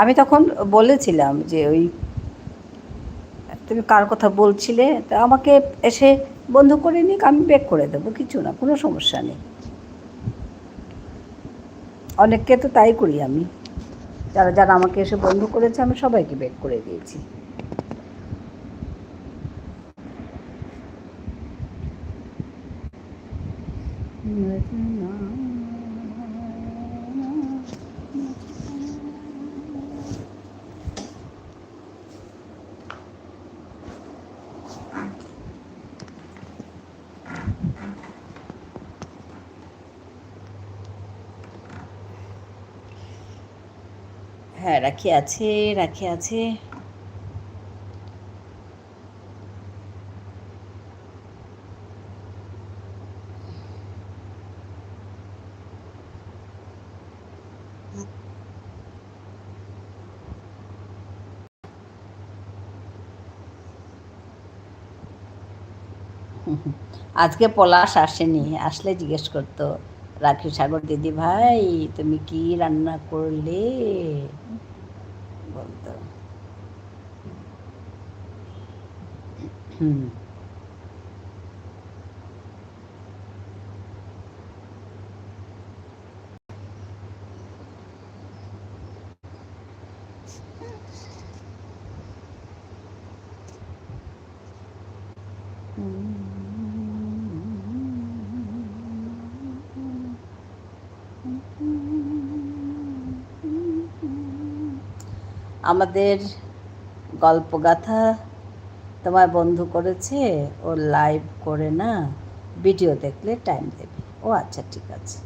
আমি তখন বলেছিলাম যে ওই তুমি কার কথা বলছিলে, তা আমাকে এসে বন্ধ করে নিক, আমি ব্যাক করে দেবো, কিছু না, কোনো সমস্যা নেই। অনেককে তো তাই করি আমি, যারা যারা আমাকে এসে বন্ধ করেছে আমি সবাইকে ব্যাক করে দিয়েছি। হ্যাঁ রাখি আছে, রাখি আছে। আজকে পলাশ আসেনি, আসলে জিজ্ঞেস করতো রাখি সাগর দিদি ভাই তুমি কি রান্না করলে বলতো। হুম আমাদের গল্পগাথা তোমার বন্ধু করেছে, ও লাইভ করে না, ভিডিও দেখলে টাইম দেবে। ও আচ্ছা ঠিক আছে,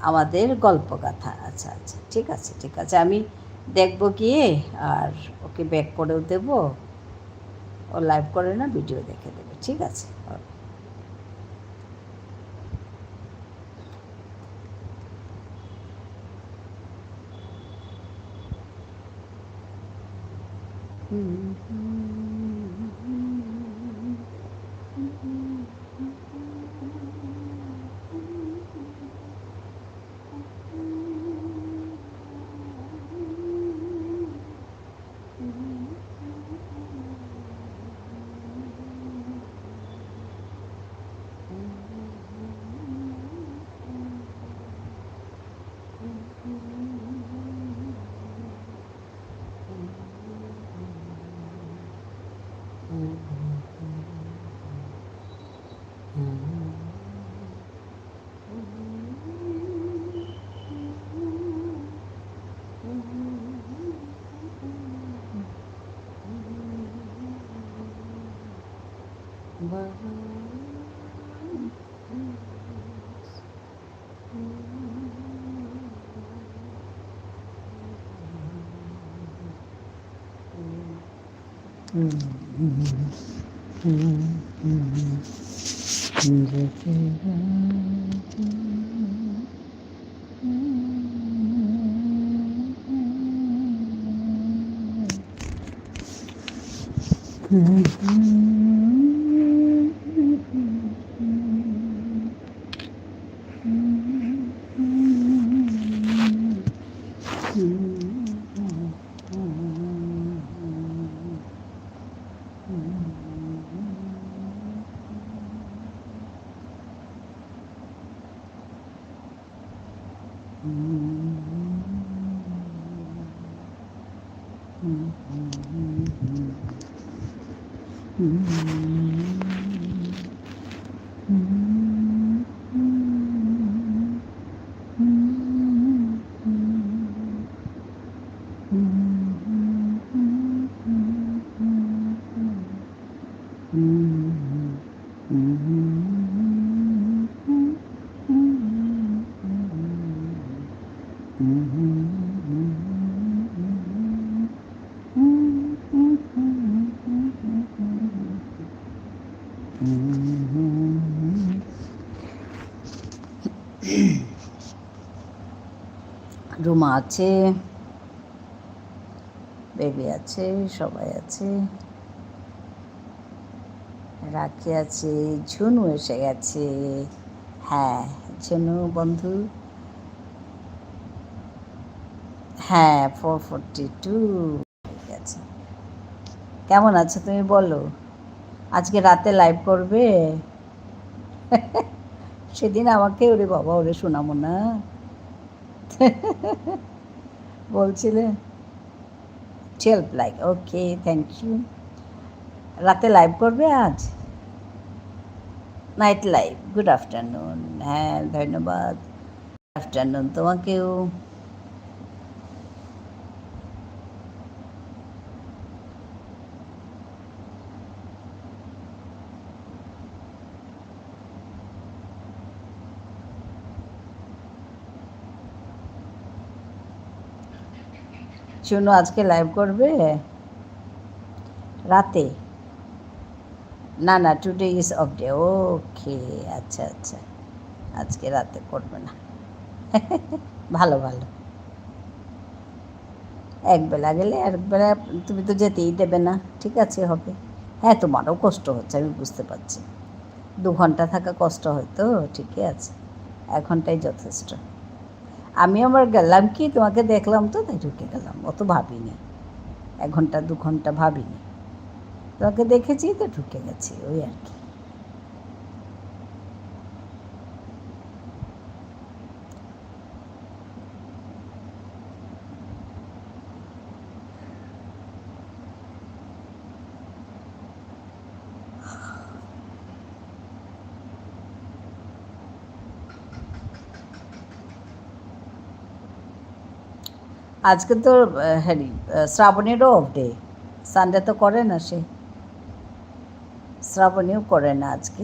আমাদের গল্পগাথা, আচ্ছা আচ্ছা ঠিক আছে ঠিক আছে, আমি দেখবো গিয়ে, আর ওকে ব্যাক করেও দেবো। ও লাইভ করে না, ভিডিও দেখে দেবে, ঠিক আছে। রুমা আছে, বেবি আছে, সবাই আছে, রাখি আছে, ঝুনু এসে গেছে। হ্যাঁ ঝুনু বন্ধু, হ্যাঁ 4:42 ঠিক আছে। কেমন আছো তুমি বলো? আজকে রাতে লাইভ করবে? সেদিন আমাকে ওরে বাবা ওরে শোনাবো না বলছিলে 12 লাইক, ওকে থ্যাংক ইউ। রাতে লাইভ করবে আজ? Night live, good afternoon. হ্যাঁ ধন্যবাদ, গুড আফটারনুন তোমাকেও। শুনো আজকে লাইভ করবে রাতে? না না টুডে ইজ অফ ডে, ওকে আচ্ছা আচ্ছা, আজকে রাতে করবে না ভালো ভালো, একবেলা গেলে একবেলা তুমি তো যেতেই দেবে না, ঠিক আছে হবে। হ্যাঁ তোমারও কষ্ট হচ্ছে আমি বুঝতে পারছি, 2 ঘন্টা থাকা কষ্ট হয় তো, ঠিকই আছে, 1 ঘন্টাই যথেষ্ট। আমি আবার গেলাম কি তোমাকে দেখলাম তো তাই ঢুকে গেলাম, অত ভাবিনি, 1 ঘন্টা 2 ঘন্টা ভাবিনি, তোমাকে দেখেছি তো ঢুকে গেছি, ওই আর কি। আজকে তো হ্যারি শ্রাবণীরও অফ ডে, সানডে তো করে না সে, শ্রাবণীও করে না আজকে।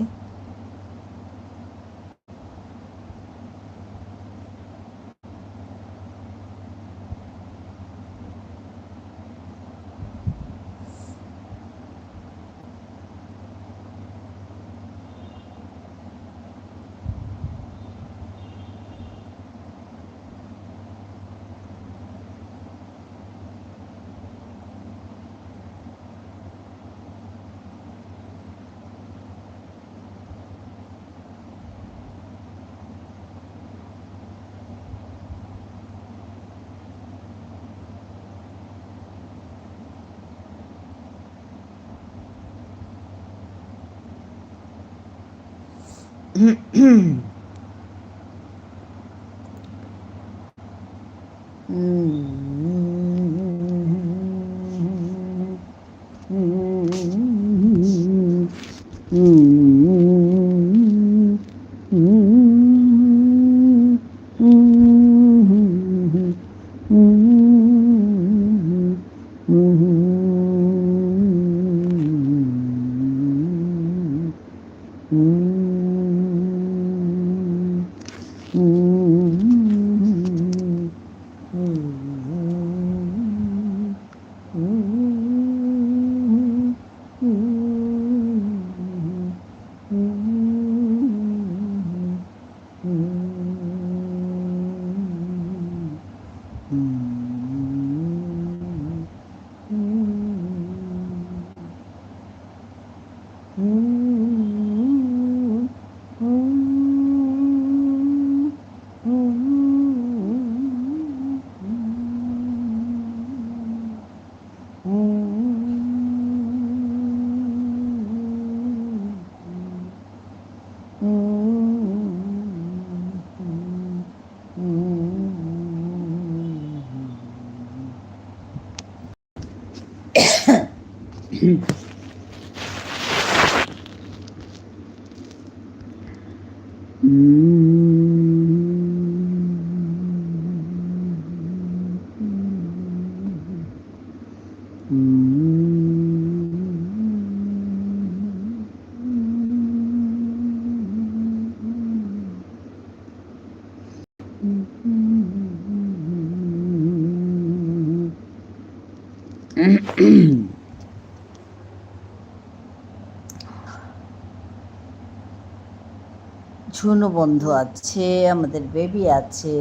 ঝুনু বন্ধু আছে, আমাদের বেবি আছে,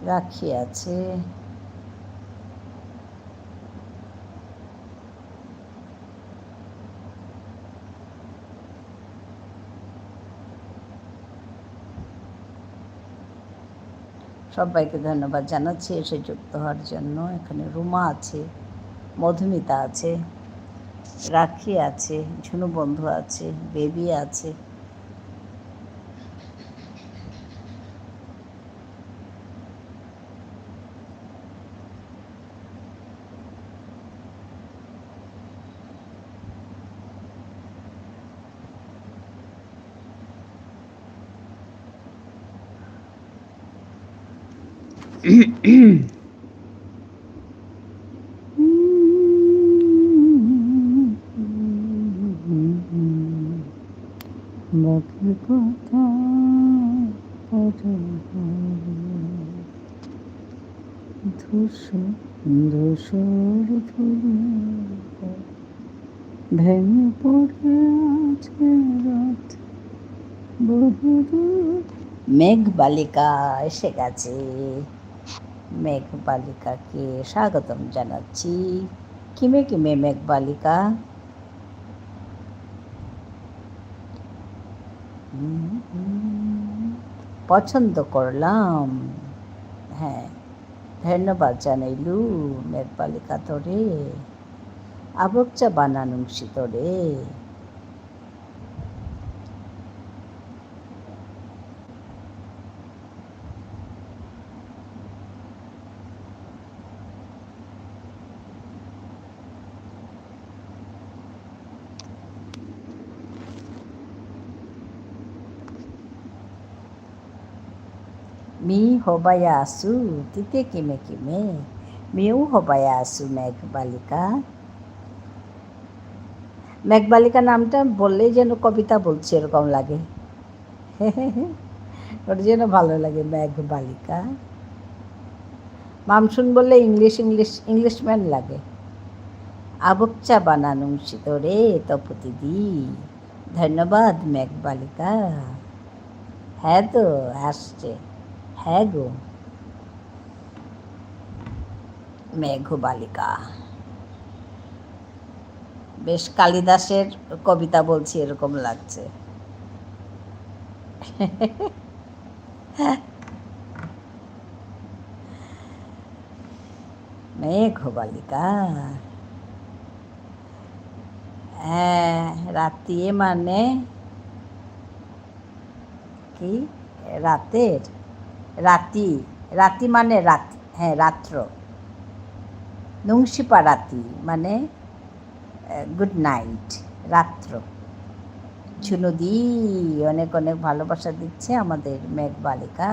রাখি আছে, সবাইকে ধন্যবাদ জানাচ্ছি এসে যুক্ত হওয়ার জন্য। এখানে রুমা আছে, মধুমিতা আছে, রাখি আছে, ঝুনু বন্ধু আছে, বেবি আছে। কথা ধূসর ভেঙে পড়ে আছে রাত বহুদূর। মেঘবালিকা এসে গেছে, মেঘবালিকাকে স্বাগতম জানাচ্ছি। কিমে কিমে মেঘবালিকা, পছন্দ করলাম। হ্যাঁ, ধন্যবাদ জানাইলু মেঘবালিকা তোরে, আবকচা বানানুংসি তোরে। মি হবায়া আসু তিতে কিমে কিমে, মিও হবায়া আসু মেঘবালিকা। মেঘবালিকা নামটা বললেই যেন কবিতা বলছে এরকম লাগে। ওর যেন ভালো লাগে মেঘবালিকা। মামসুন বললে ইংলিশম্যান লাগে। আবকচা বানানুংসি তোরে তপতিদি, ধন্যবাদ মেঘবালিকা। হ্যাঁ তো আসছে, হ্যাঁ গো মেঘবালিকা। বেশ কালিদাসের কবিতা বলছি এরকম লাগছে। মেঘবালিকা, হ্যাঁ রাতি মানে কি? রাতের, রাতি, রাতি মানে রাত, হ্যাঁ রাত্র। নুংশিপা রাতি মানে গুড নাইট, রাত্র। ঝুনুদি অনেক অনেক ভালোবাসা দিচ্ছে আমাদের মেঘবালিকা।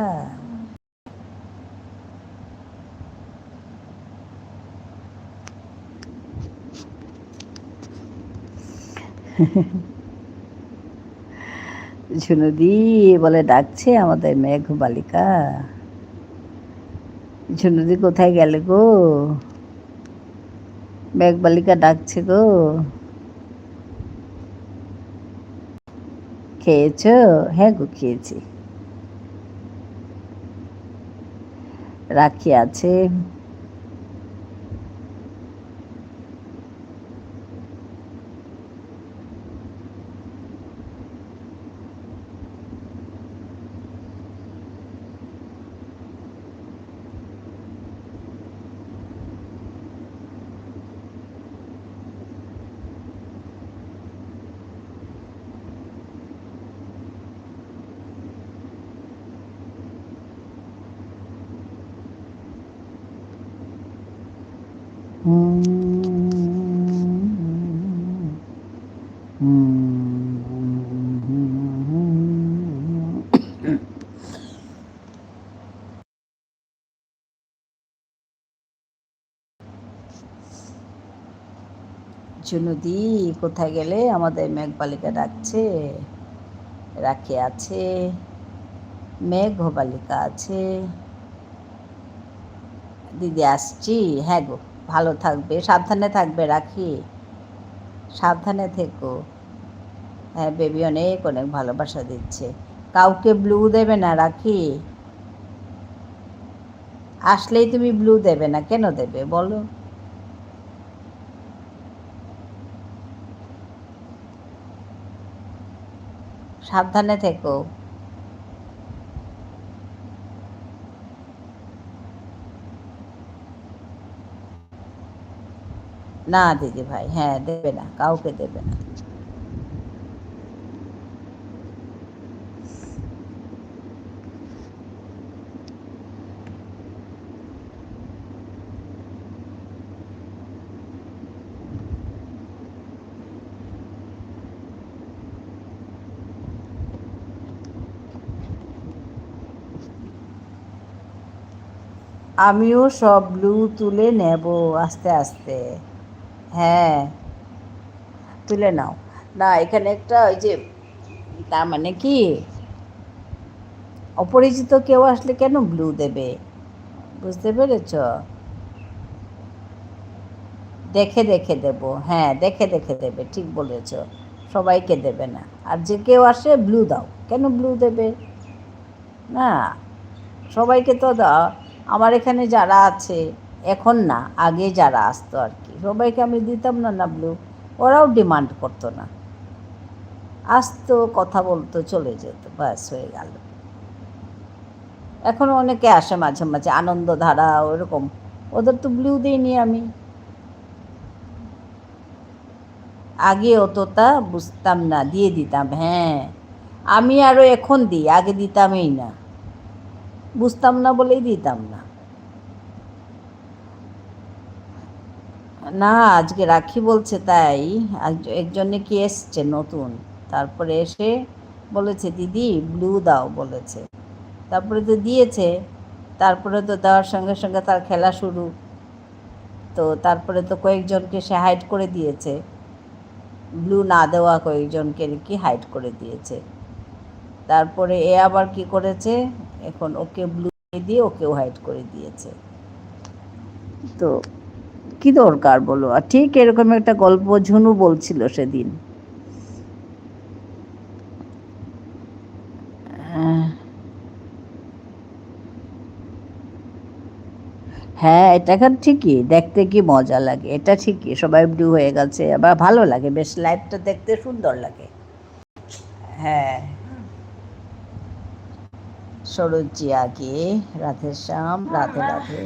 ঝুনুদি বলে ডাকছে আমাদের মেঘবালিকা। ঝুনুদি কোথায় গেলে গো? মেঘবালিকা ডাকছে গো। খেয়েছো? হ্যাঁ গো খেয়েছি। রাখি আছে, চুনুদি, কোথায় গেলে? আমাদের মেঘবালিকা ডাকছে, রাখি আছে, মেঘবালিকা আছে। দিদি আসছি। হ্যাঁ গো, ভালো থাকবে, সাবধানে থাকবে রাখি, সাবধানে থেকো। হ্যাঁ, বেবি অনেক অনেক ভালোবাসা দিচ্ছে। কাউকে ব্লু দেবে না রাখি, আসলেই তুমি ব্লু দেবে না, কেন দেবে বলো? সাবধানে থেকো। না দিদি ভাই, হ্যাঁ দেবে না, কাউকে দেবে না। আমিও সব ব্লু তুলে নেব আস্তে আস্তে। হ্যাঁ, তুলে নাও। না, এখানে একটা ওই যে, তার মানে কি, অপরিচিত কেউ আসলে কেন ব্লু দেবে, বুঝতে পেরেছ? দেখে দেখে দেব, হ্যাঁ দেখে দেখে দেবে, ঠিক বলেছ। সবাইকে দেবে না, আর যে কেউ আসে ব্লু দাও, কেন ব্লু দেবে? না, সবাইকে তো দাও। আমার এখানে যারা আছে, এখন না, আগে যারা আসতো আর কি, সবাইকে আমি দিতাম না না ব্লু। ওরাও ডিমান্ড করতো না, আসতো, কথা বলতো, চলে যেত, ব্যাস হয়ে গেল। এখনও অনেকে আসে মাঝে মাঝে, আনন্দধারা ওরকম, ওদের তো ব্লু দিইনি আমি। আগে অতটা বুঝতাম না, দিয়ে দিতাম, হ্যাঁ। আমি আরও এখন দিই, আগে দিতামই না, বুঝতাম না বলেই দিতাম না। না, আজকে রাখি বলছে তাই। একজনে কি এসছে নতুন, তারপরে এসে বলেছে দিদি ব্লু দাও বলেছে, তারপরে তো দিয়েছে। তারপরে তো দেওয়ার সঙ্গে সঙ্গে তার খেলা শুরু। তো তারপরে তো কয়েকজনকে সে হাইড করে দিয়েছে, ব্লু না দেওয়া কয়েকজনকে কি হাইড করে দিয়েছে। তারপরে এ আবার কি করেছে, এখন ওকে ব্লু দিয়ে ওকেও হাইড করে দিয়েছে। তো কি দরকার বলো? আর ঠিক এরকম একটা গল্প ঝুনু বলছিল সেদিন। হ্যাঁ, এটা এখন ঠিকই, দেখতে কি মজা লাগে, এটা ঠিকই, সবাই ব্লু হয়ে গেছে, আবার ভালো লাগে, বেশ লাইফটা দেখতে সুন্দর লাগে। হ্যাঁ, সরোজি আগে, রাধে শ্যাম, রাধে রাধে।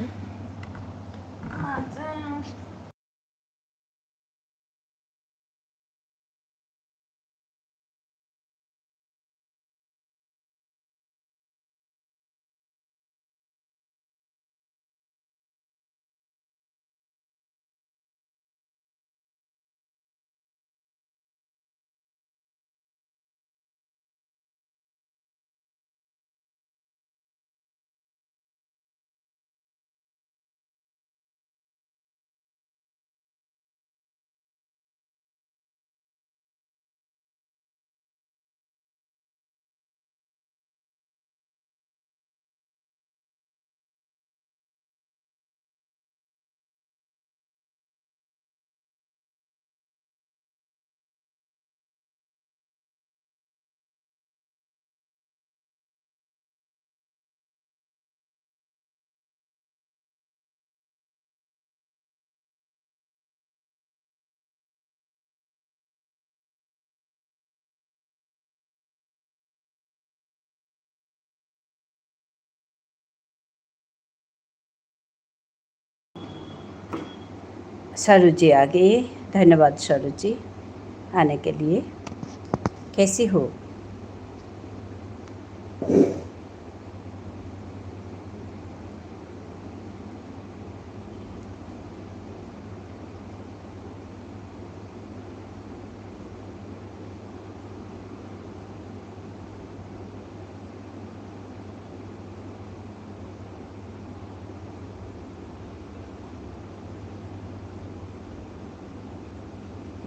सरोजी आ गई। धन्यवाद सरोजी आने के लिए। कैसी हो?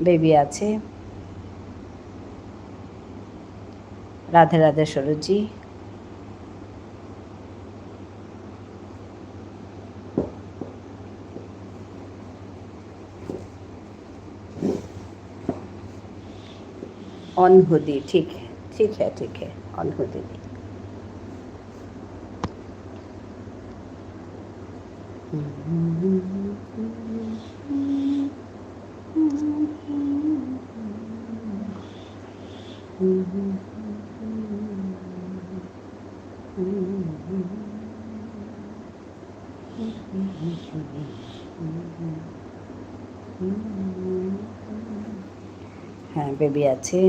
বেবি আছে। রাধে রাধে সরোজি। अनहुदी ठीक है ठीक है अनहुदी। हाँ बेबी আছে।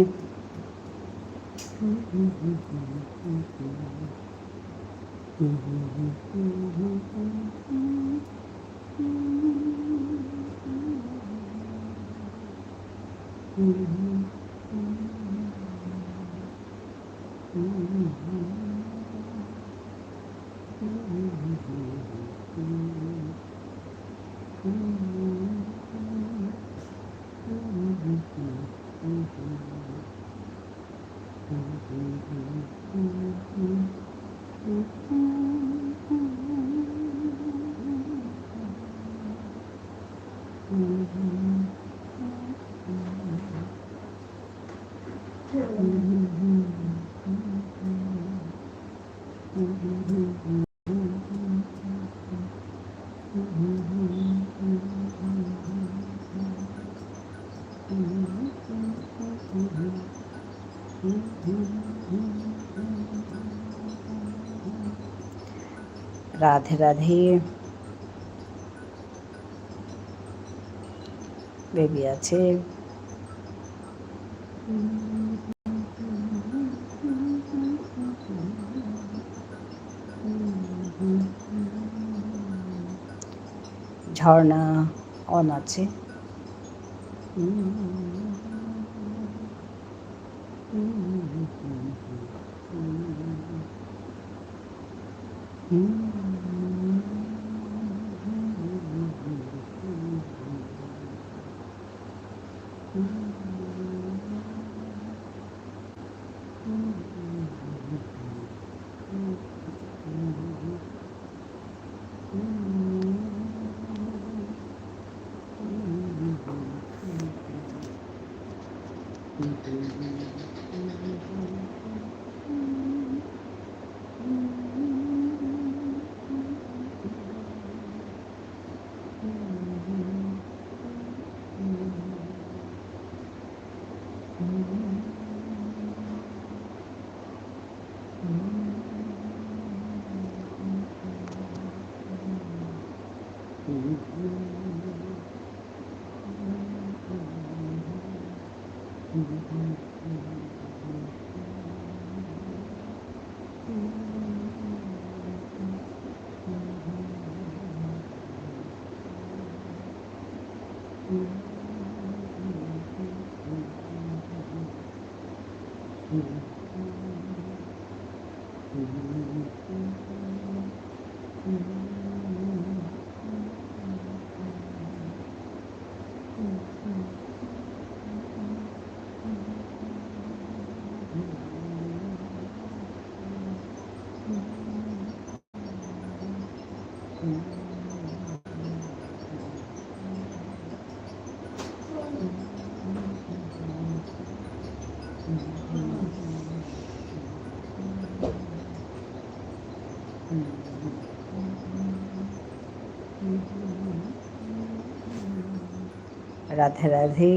राधे राधे बेबी আছে। ঝর্ণা অন আছে। राधे राधे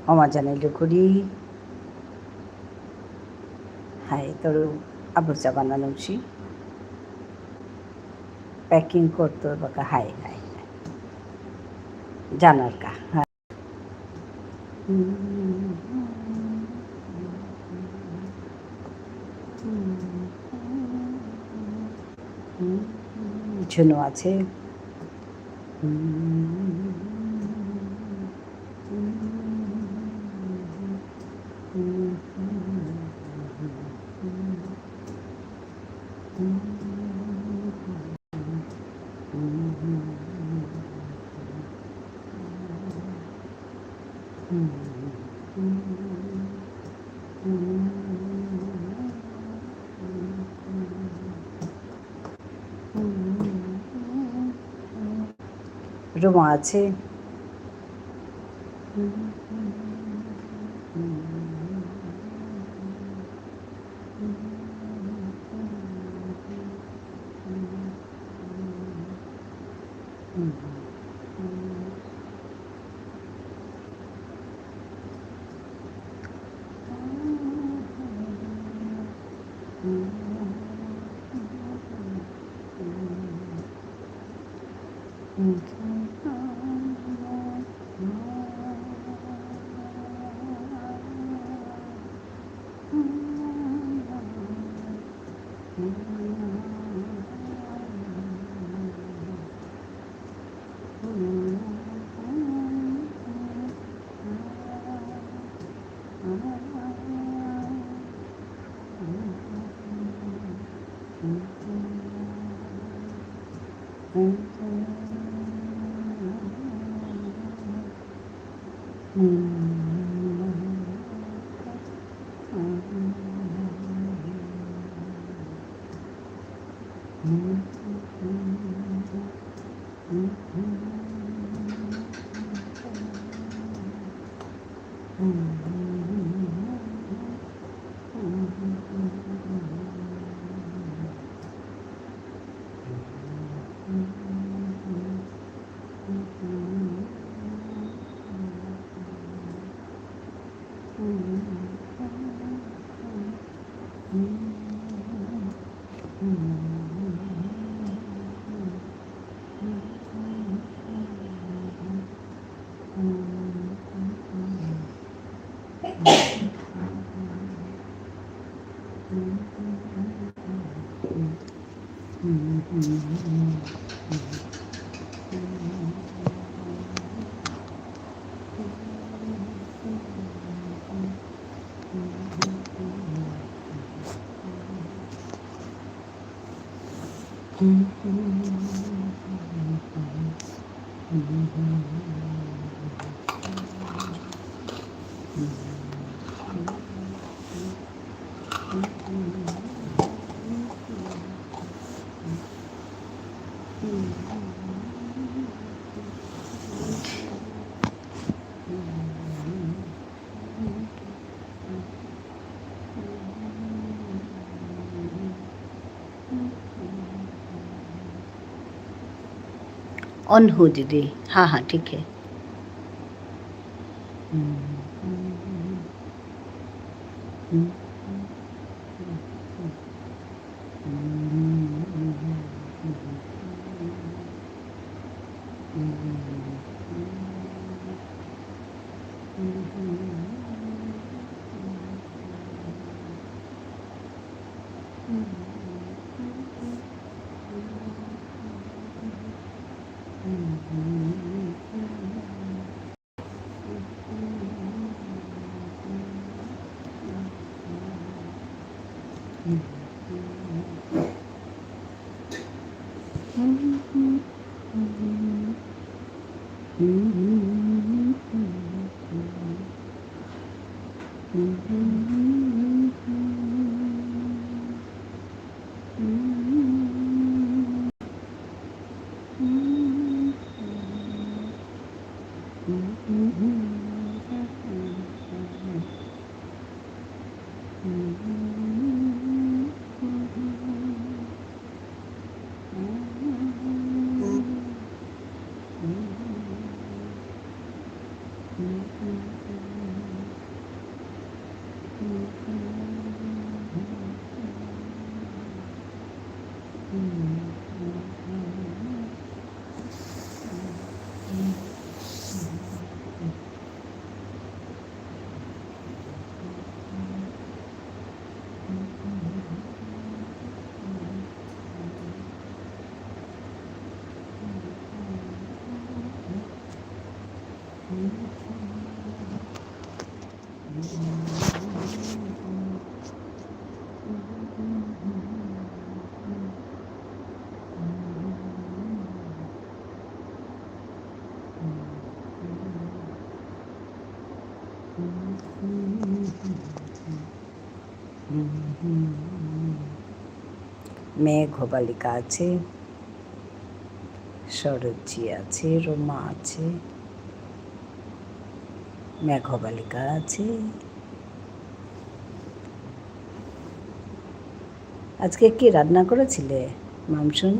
অমাজানাইলো করি হাই তোর আবুচা বানানোছি প্যাকিং করতো বাকা হাই হাই জানার কা হাই ঝুনো আছে রোমা আছে ऑन हो दीदी हाँ हाँ ठीक है মেঘবালিকা আছে, শরৎজি আছে, রোমা আছে, মেঘবালিকা আছে। আজকে কি রান্না করেছিলে মামসুন?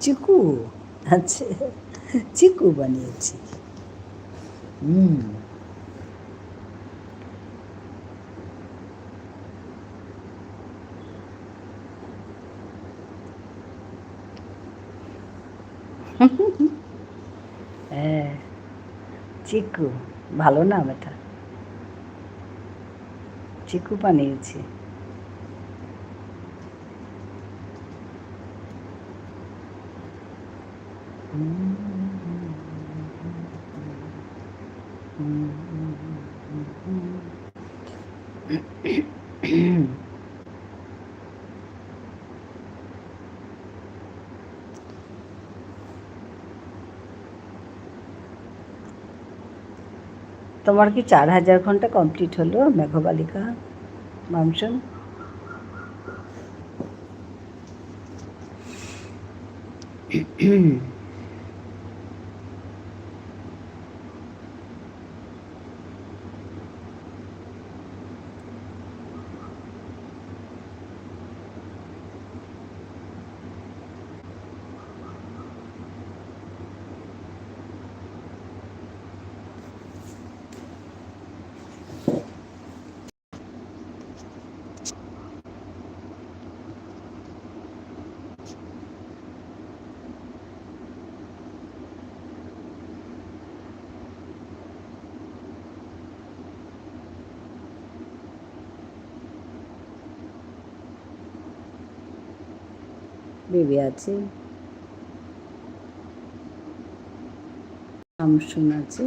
চিকু, আচ্ছা চিকু বানিয়েছি। হ্যাঁ, চিকু ভালো নাম এটা, চিকু বানিয়েছি। তোমার কি 4000 ঘন্টা কমপ্লিট হলো মেঘবালিকা মামসুন? বেবি আছে, মামসুন আছে,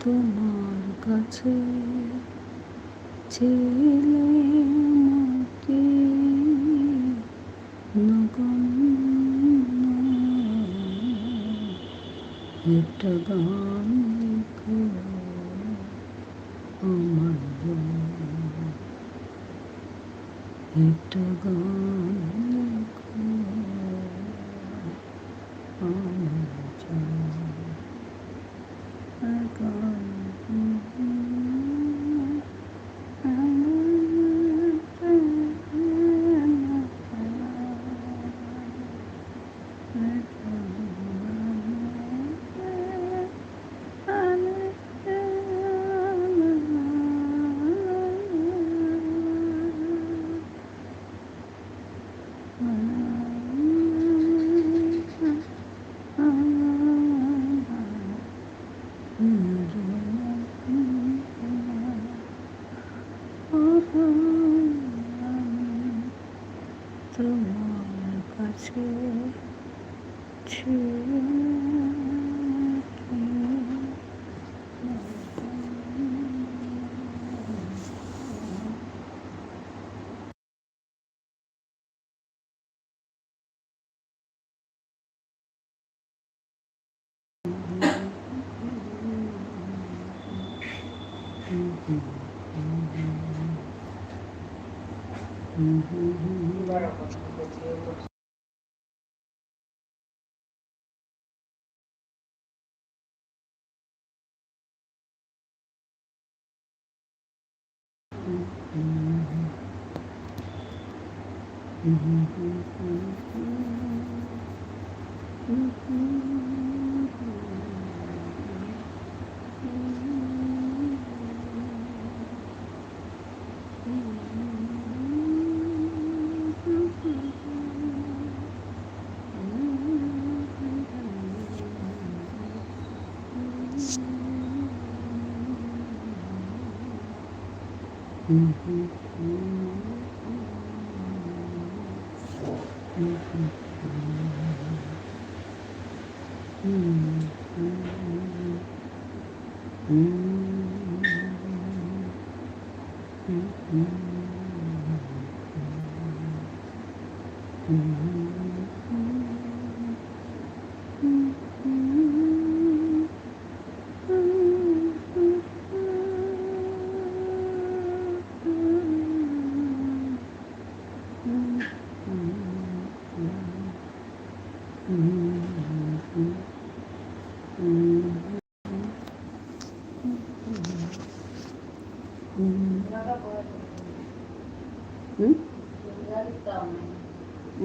তোমার কাছে ছেলে মতি একটা গান আমার একটা গান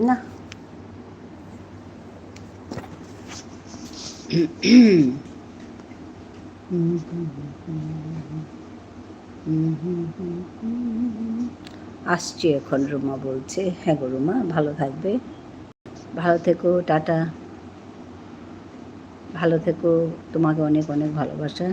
না আসছি এখন, রুমা বলছে। হ্যাঁ গো রুমা, ভালো থাকবে, ভালো থেকো, টাটা, ভালো থেকো, তোমাকে অনেক অনেক ভালোবাসা।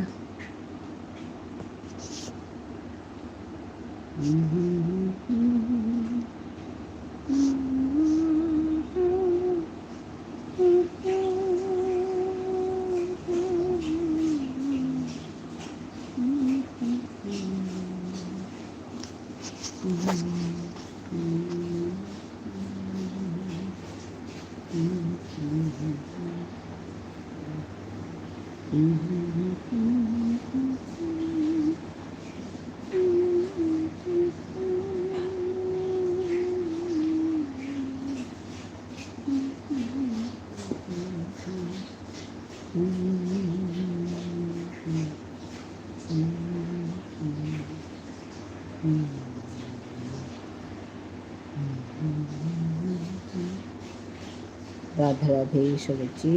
রাধে রাধে শুভেচ্ছি।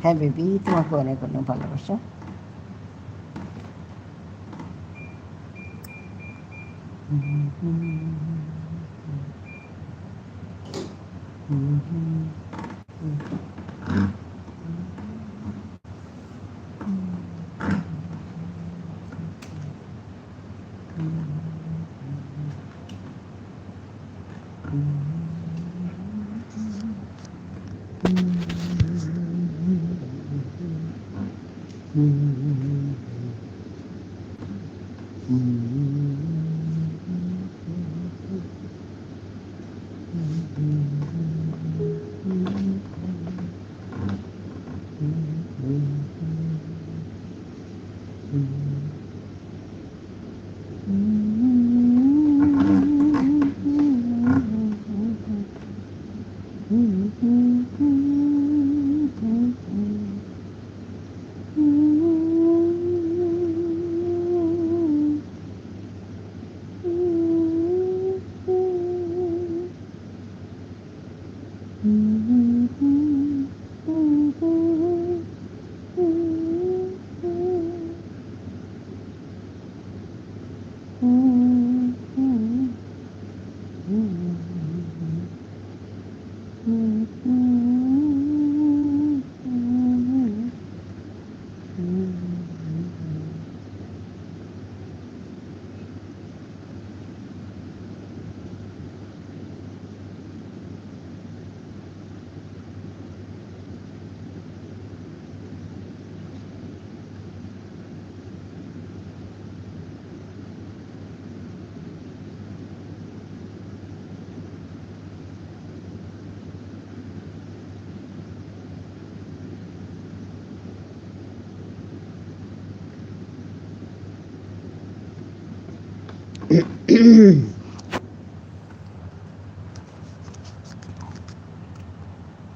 হ্যাঁ বেবি, তোমাকে অনেক অনেক ভালোবাসা।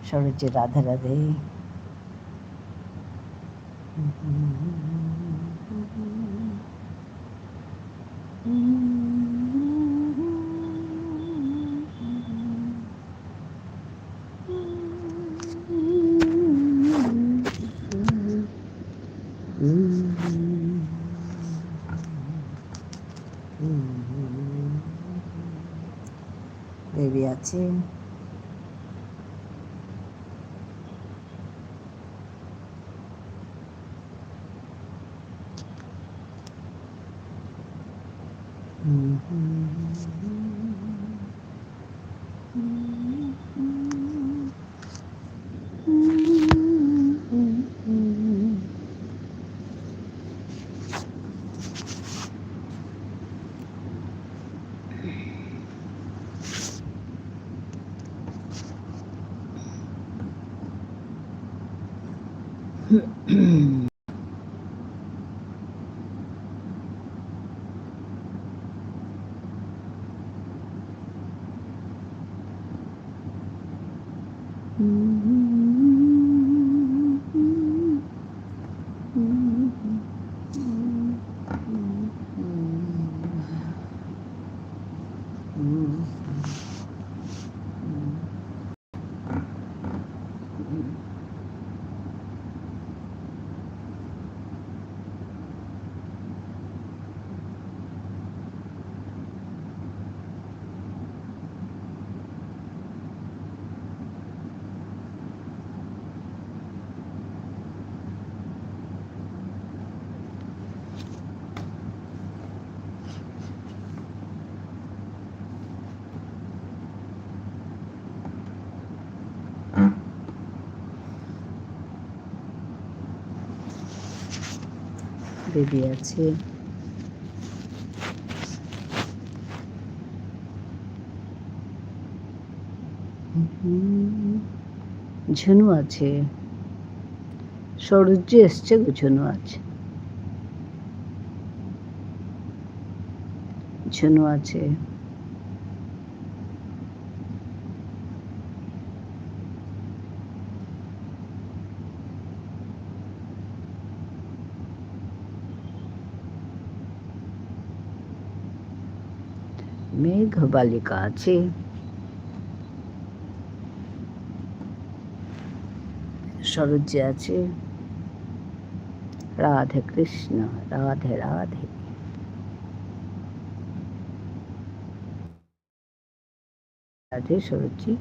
সরোজে রাধে রাধে। বেবি আছে। হুম, বেবি আছে, ঝুনু আছে, সৌরজ্য এসছে, ঝুনু আছে, ঝুনু আছে, মেঘবালিকা আছে, সরোজ্য আছে, রাধে কৃষ্ণ, রাধে রাধে। রাধে সরোজ্জি।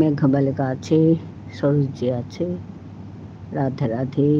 মেঘবালিকা আছে, সরোজ্য আছে, রাধে রাধে।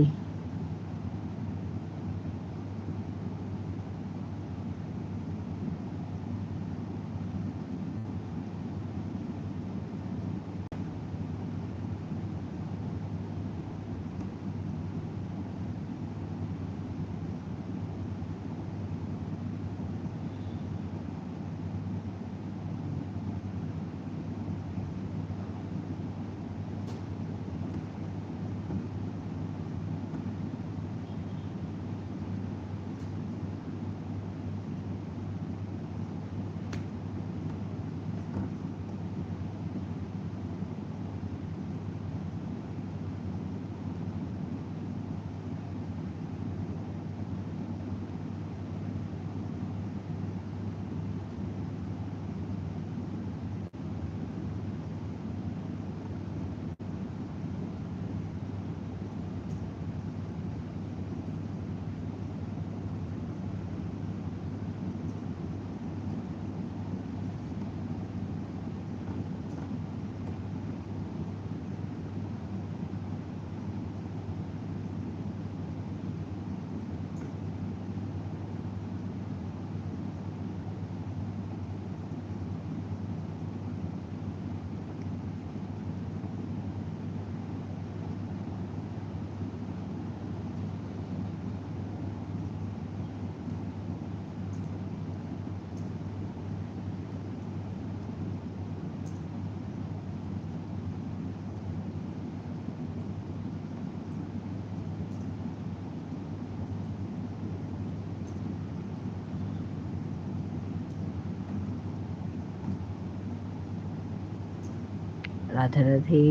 রাধে রাধে।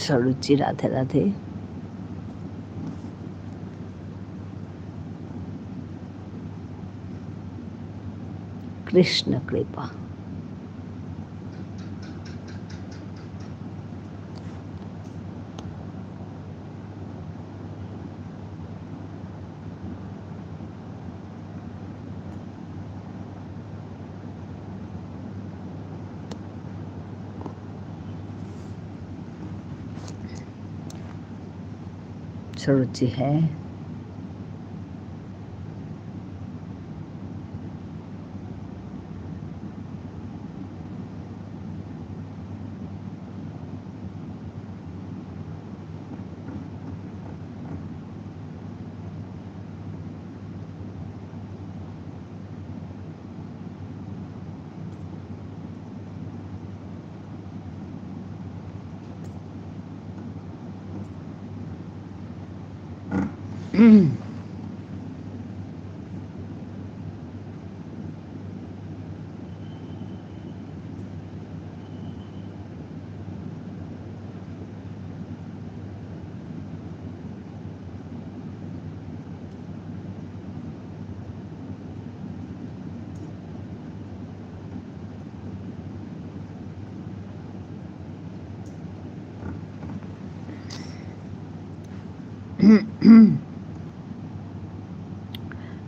সরুচি রাধে রাধে। কৃষ্ণ কৃপা। सरुचि है।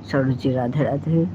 सरुचि राधे राधे।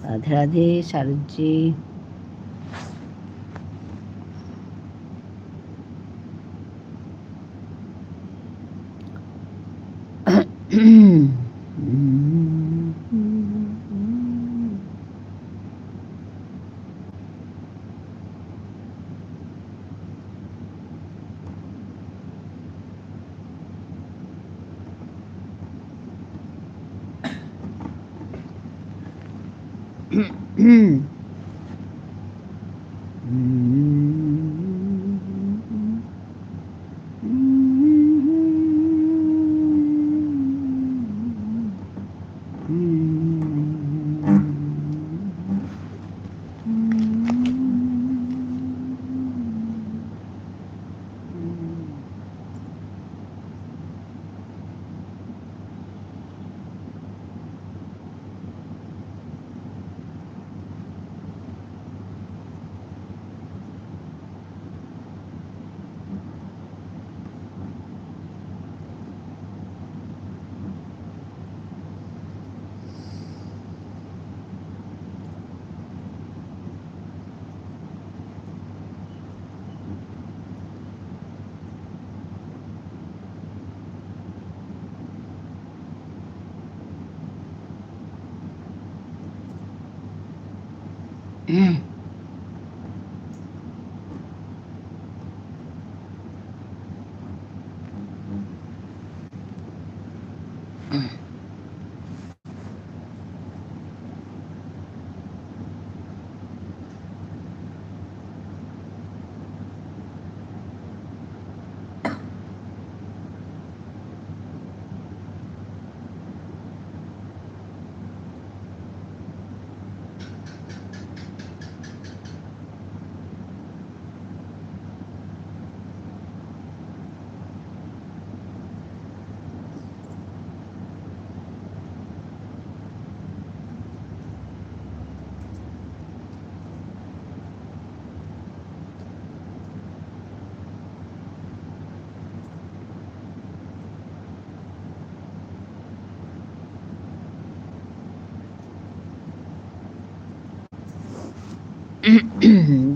राधे राधे शारद जी।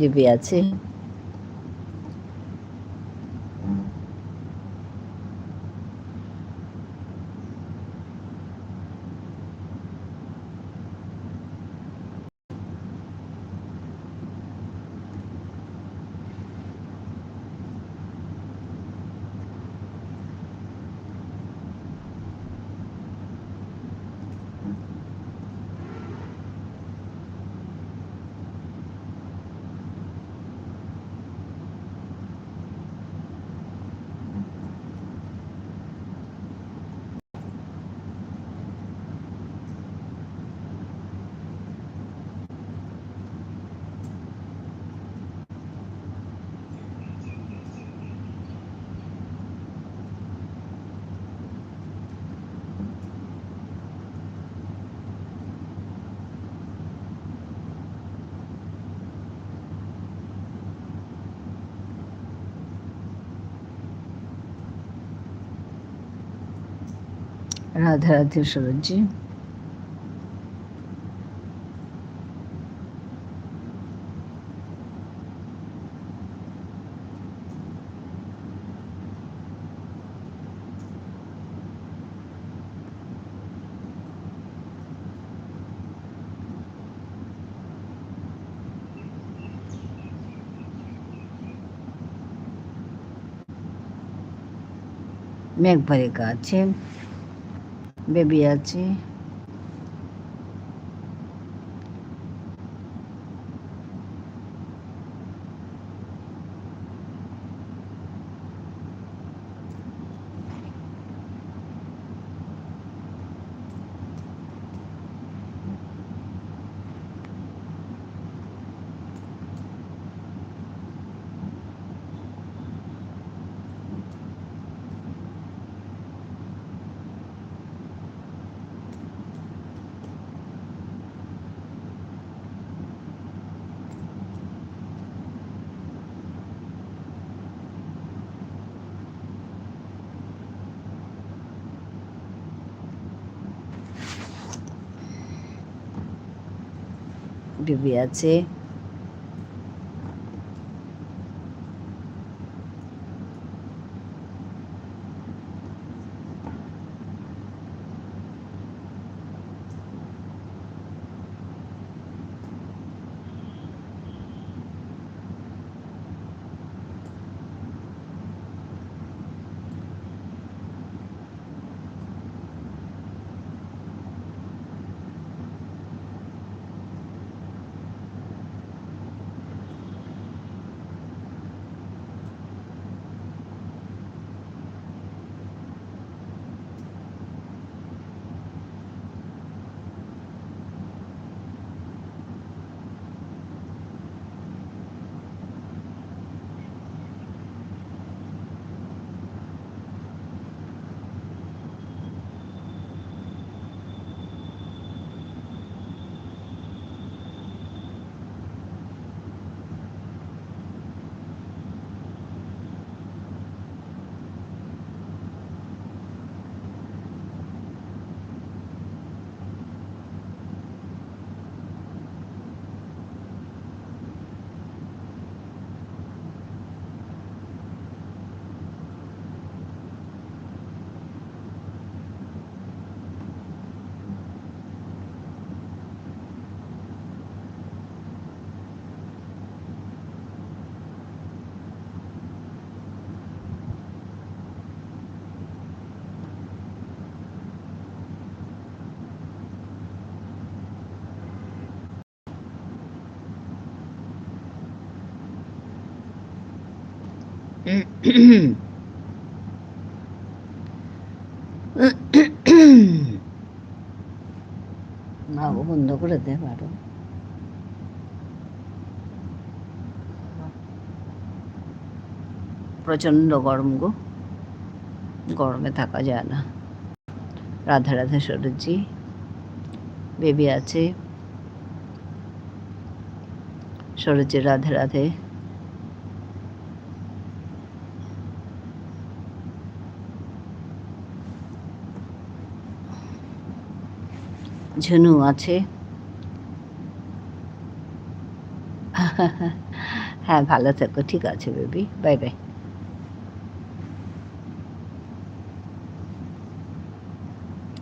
বেবি আছে, রাধে রাধে সরোজজি। মেঘবারিকা আছে, বেবি আছে, বেবি আছে, মা বন্ধ করে দে পারো। প্রচন্ড গরম গো, গরমে থাকা যায় না। রাধে রাধে সরোজজি, বেবি আছে, সরোজজি রাধে রাধে। ঝুনু আছে, হ্যাঁ, ভালো থেকো। ঠিক আছে বেবি, বাই বাই।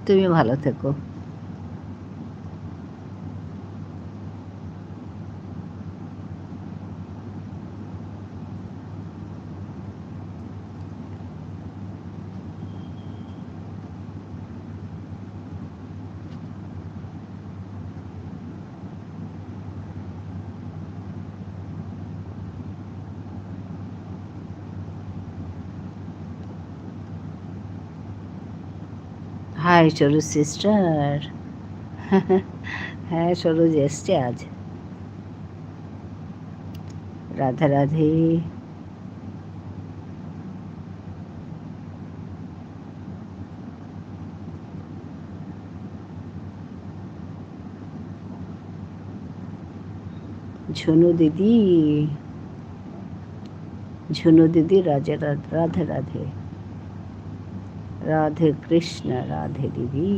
তুমি ভালো থেকো। হাই সরু সিস্টার। হ্যাঁ, সরোজ এসছে আজ। রাধে রাধে। ঝুনু দিদি, ঝুনু দিদি, রাজে রাধে রাধে। রাধে কৃষ্ণ, রাধে দিদি।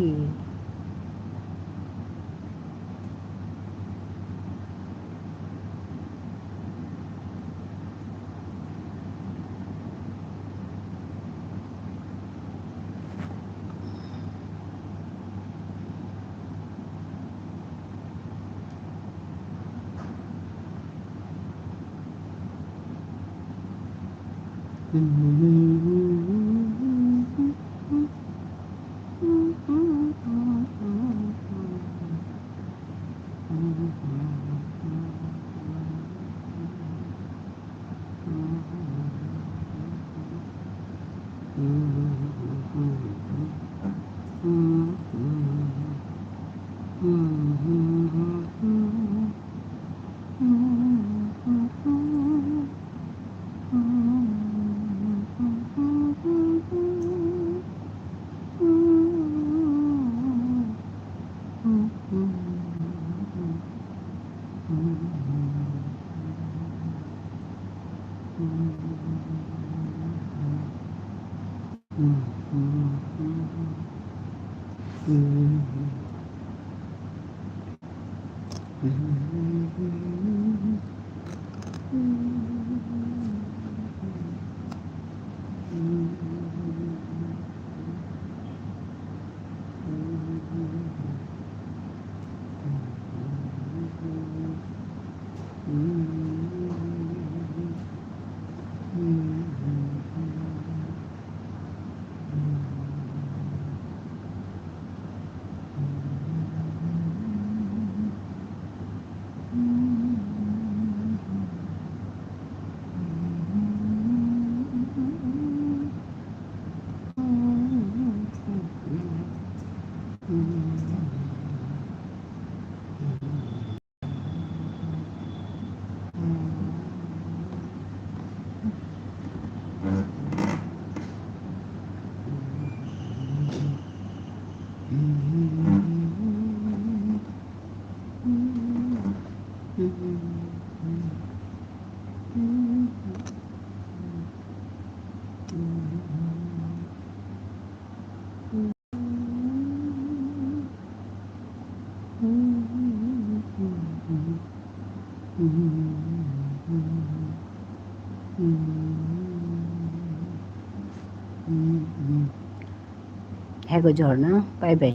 হ্যাঁ গো ঝর্ণা, বাই বাই,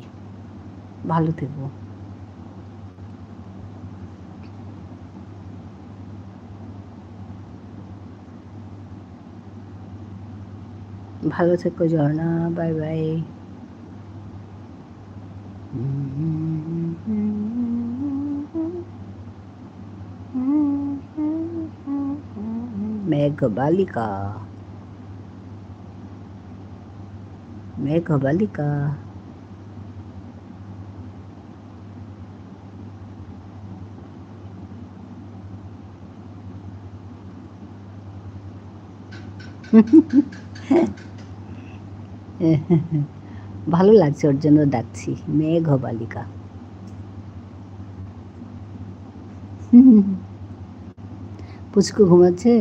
ভালো থেকো। ভালো থেকো ঝর্ণা, বাই বাই। মেঘবালিকা, মেঘবালিকা। ভালো লাগছে, ওর জন্য ডাকছি মেঘবালিকা। পুচকু ঘুমাচ্ছে।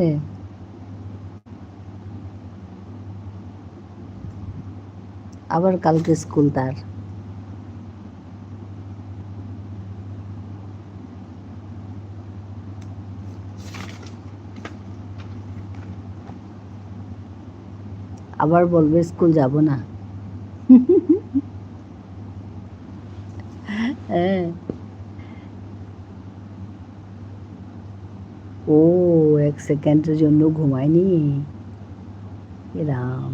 আবার কালকে স্কুল তার। আবার বলবে স্কুল যাব না। হ্যাঁ। ও 1 সেকেন্ডের জন্য ঘুমায়নি। এ রাম!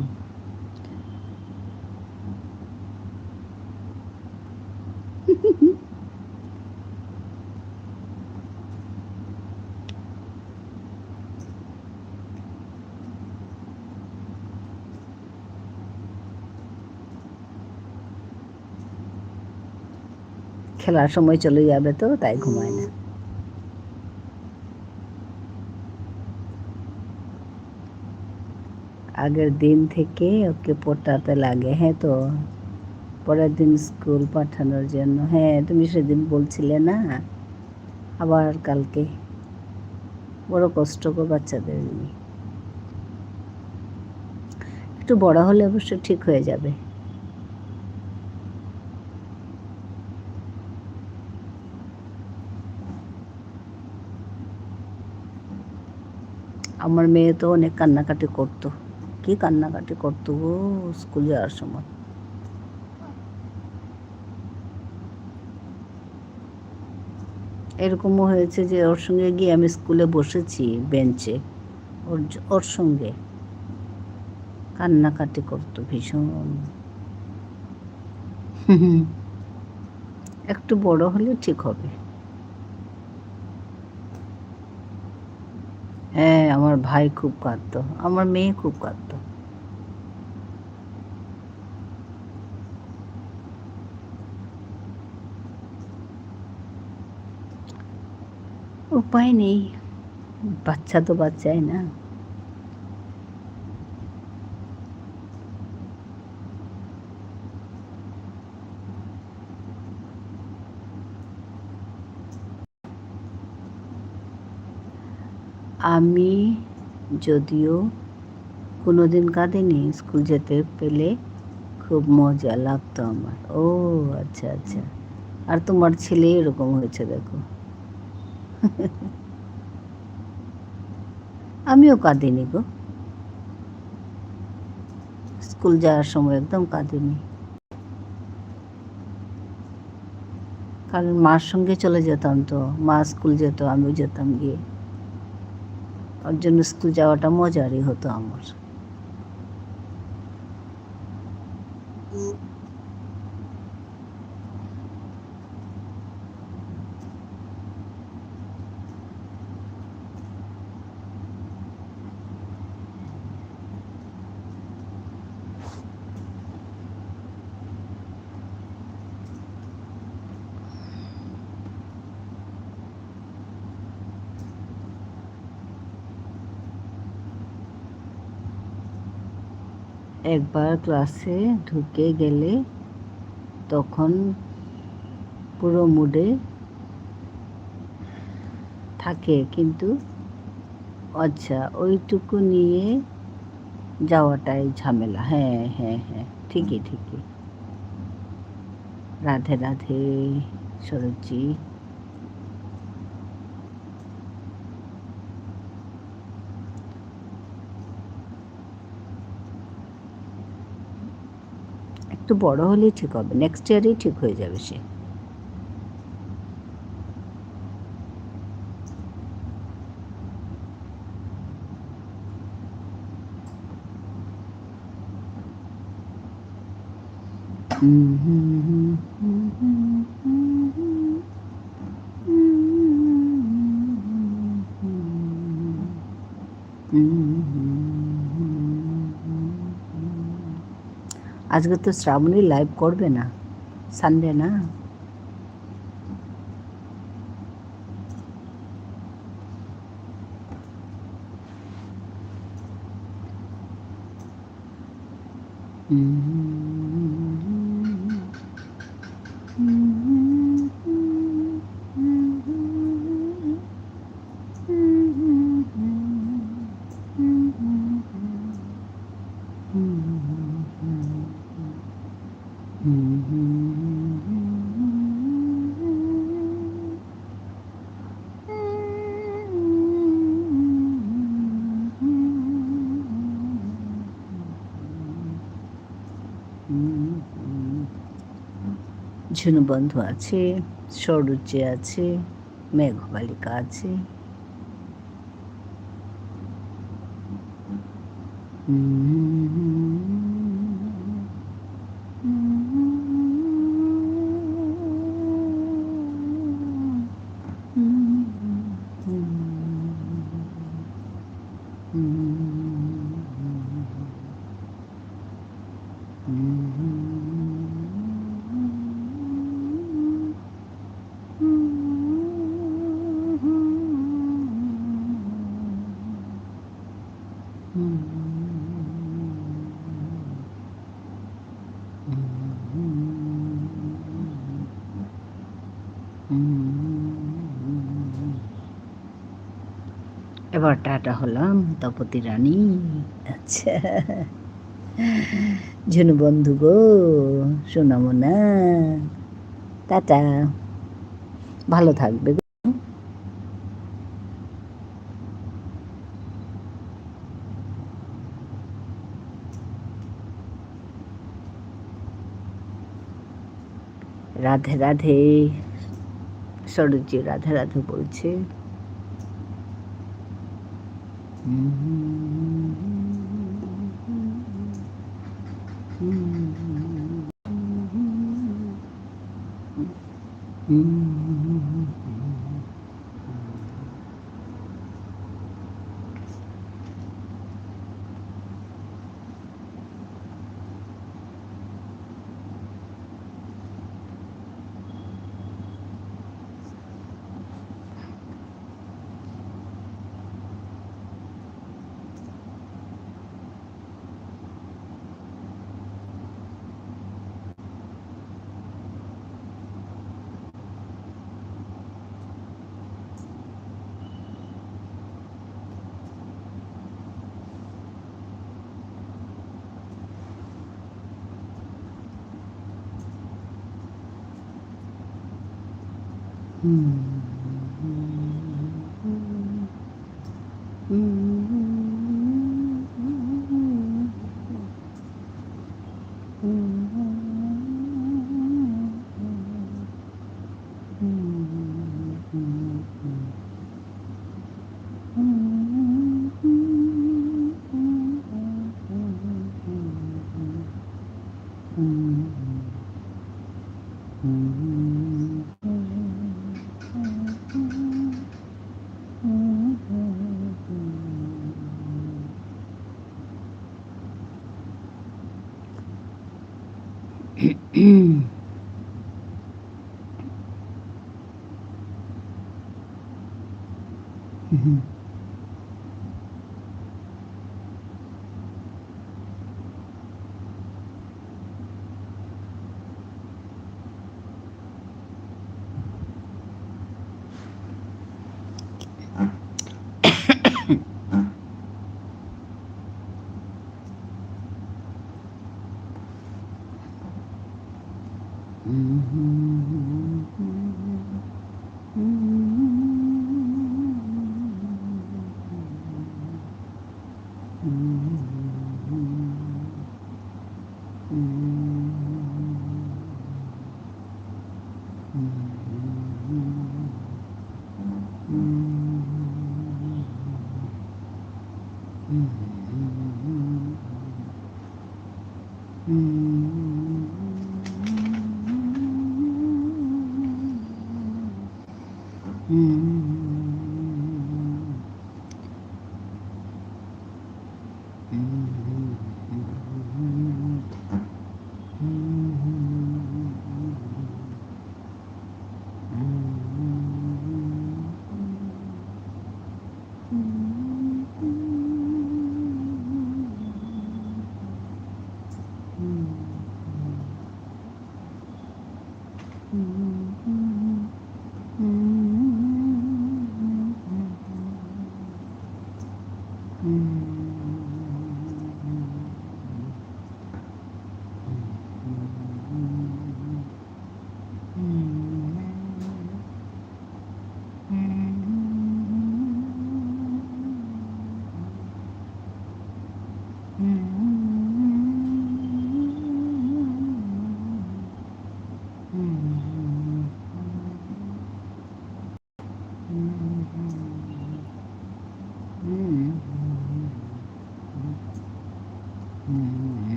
খেলার সময় চলে যাবে তো তাই ঘুমায় না। আগের দিন থেকে ওকে পটাতে লাগে। হ্যাঁ তো, পরের দিন স্কুল পাঠানোর জন্য। হ্যাঁ, তুমি সেদিন বলছিলে না, আবার কালকে। বড় কষ্ট গো বাচ্চাদের নিয়ে। একটু বড় হলে অবশ্য ঠিক হয়ে যাবে। আমার মেয়ে তো অনেক কান্নাকাটি করতো। কি কান্নাকাটি করতো গো স্কুল যাওয়ার সময়। এরকমও হয়েছে যে ওর সঙ্গে গিয়ে আমি স্কুলে বসেছি বেঞ্চে, ওর সঙ্গে কান্নাকাটি করতো ভীষণ। একটু বড় হলে ঠিক হবে। হ্যাঁ, আমার ভাই খুব কাঁদতো, আমার মেয়ে খুব কাঁদতো। উপায় নেই, বাচ্চা তো বাচ্চাই না। আমি যদিও কোনোদিন কাঁদিনি, স্কুল যেতে পেলে খুব মজা লাগতো আমার। ও আচ্ছা আচ্ছা। আর তোমার ছেলে এরকম হয়েছে দেখো। আমিও কাঁদিনি গো, স্কুল যাওয়ার সময় একদম কাঁদিনি। কারণ মার সঙ্গে চলে যেতাম তো, মা স্কুল যেত, আমিও যেতাম গিয়ে। ওর জন্য স্কুল যাওয়াটা মজারই হতো আমার। একবার ক্লাসে ঢুকে গেলে তখন পুরো মুডে থাকে, কিন্তু আচ্ছা ওইটুকু নিয়ে যাওয়াটাই ঝামেলা। হ্যাঁ হ্যাঁ হ্যাঁ, ঠিকই ঠিকই। রাধে রাধে সরোজজি। একটু বড় হলেই ঠিক হবে, নেক্সট ইয়ারেই ঠিক হয়ে যাবে সে। আজকে তো শ্রাবণী লাইভ করবে না, সানডে না। ঝুনু বন্ধু আছে, সরুচি আছে, মেঘবালিকা আছে, এবার টাটা হলাম তপতি রানী। আচ্ছা ঝুনু বন্ধু গো, সোনামোনা, টাটা, ভালো থাকবে। রাধে রাধে। সরোজি রাধে রাধে বলছে।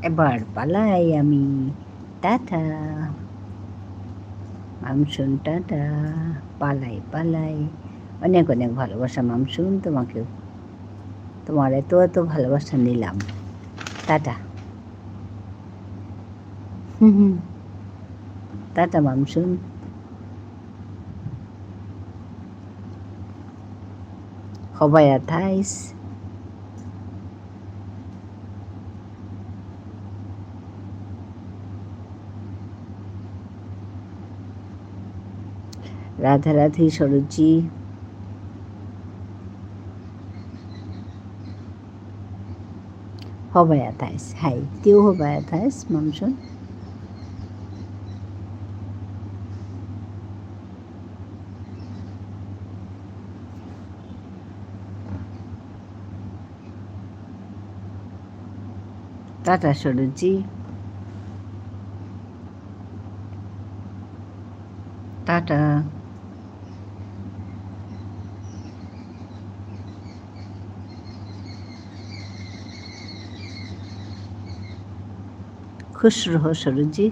এবার পালাই আমি। টাটা মামসুন, টাটা। পালাই পালাই। অনেক অনেক ভালোবাসা মামসুন তোমাকেও। তোমার এত এত ভালোবাসা নিলাম। টাটা। টাটা মামসুন। Hobaya Thais. রাধা রাধি Saroji. Hobaya Thais. Hai, tiêu Hobaya Thais, Mamsun. Tata Saroji. Tata. खुश रहो सरोजी।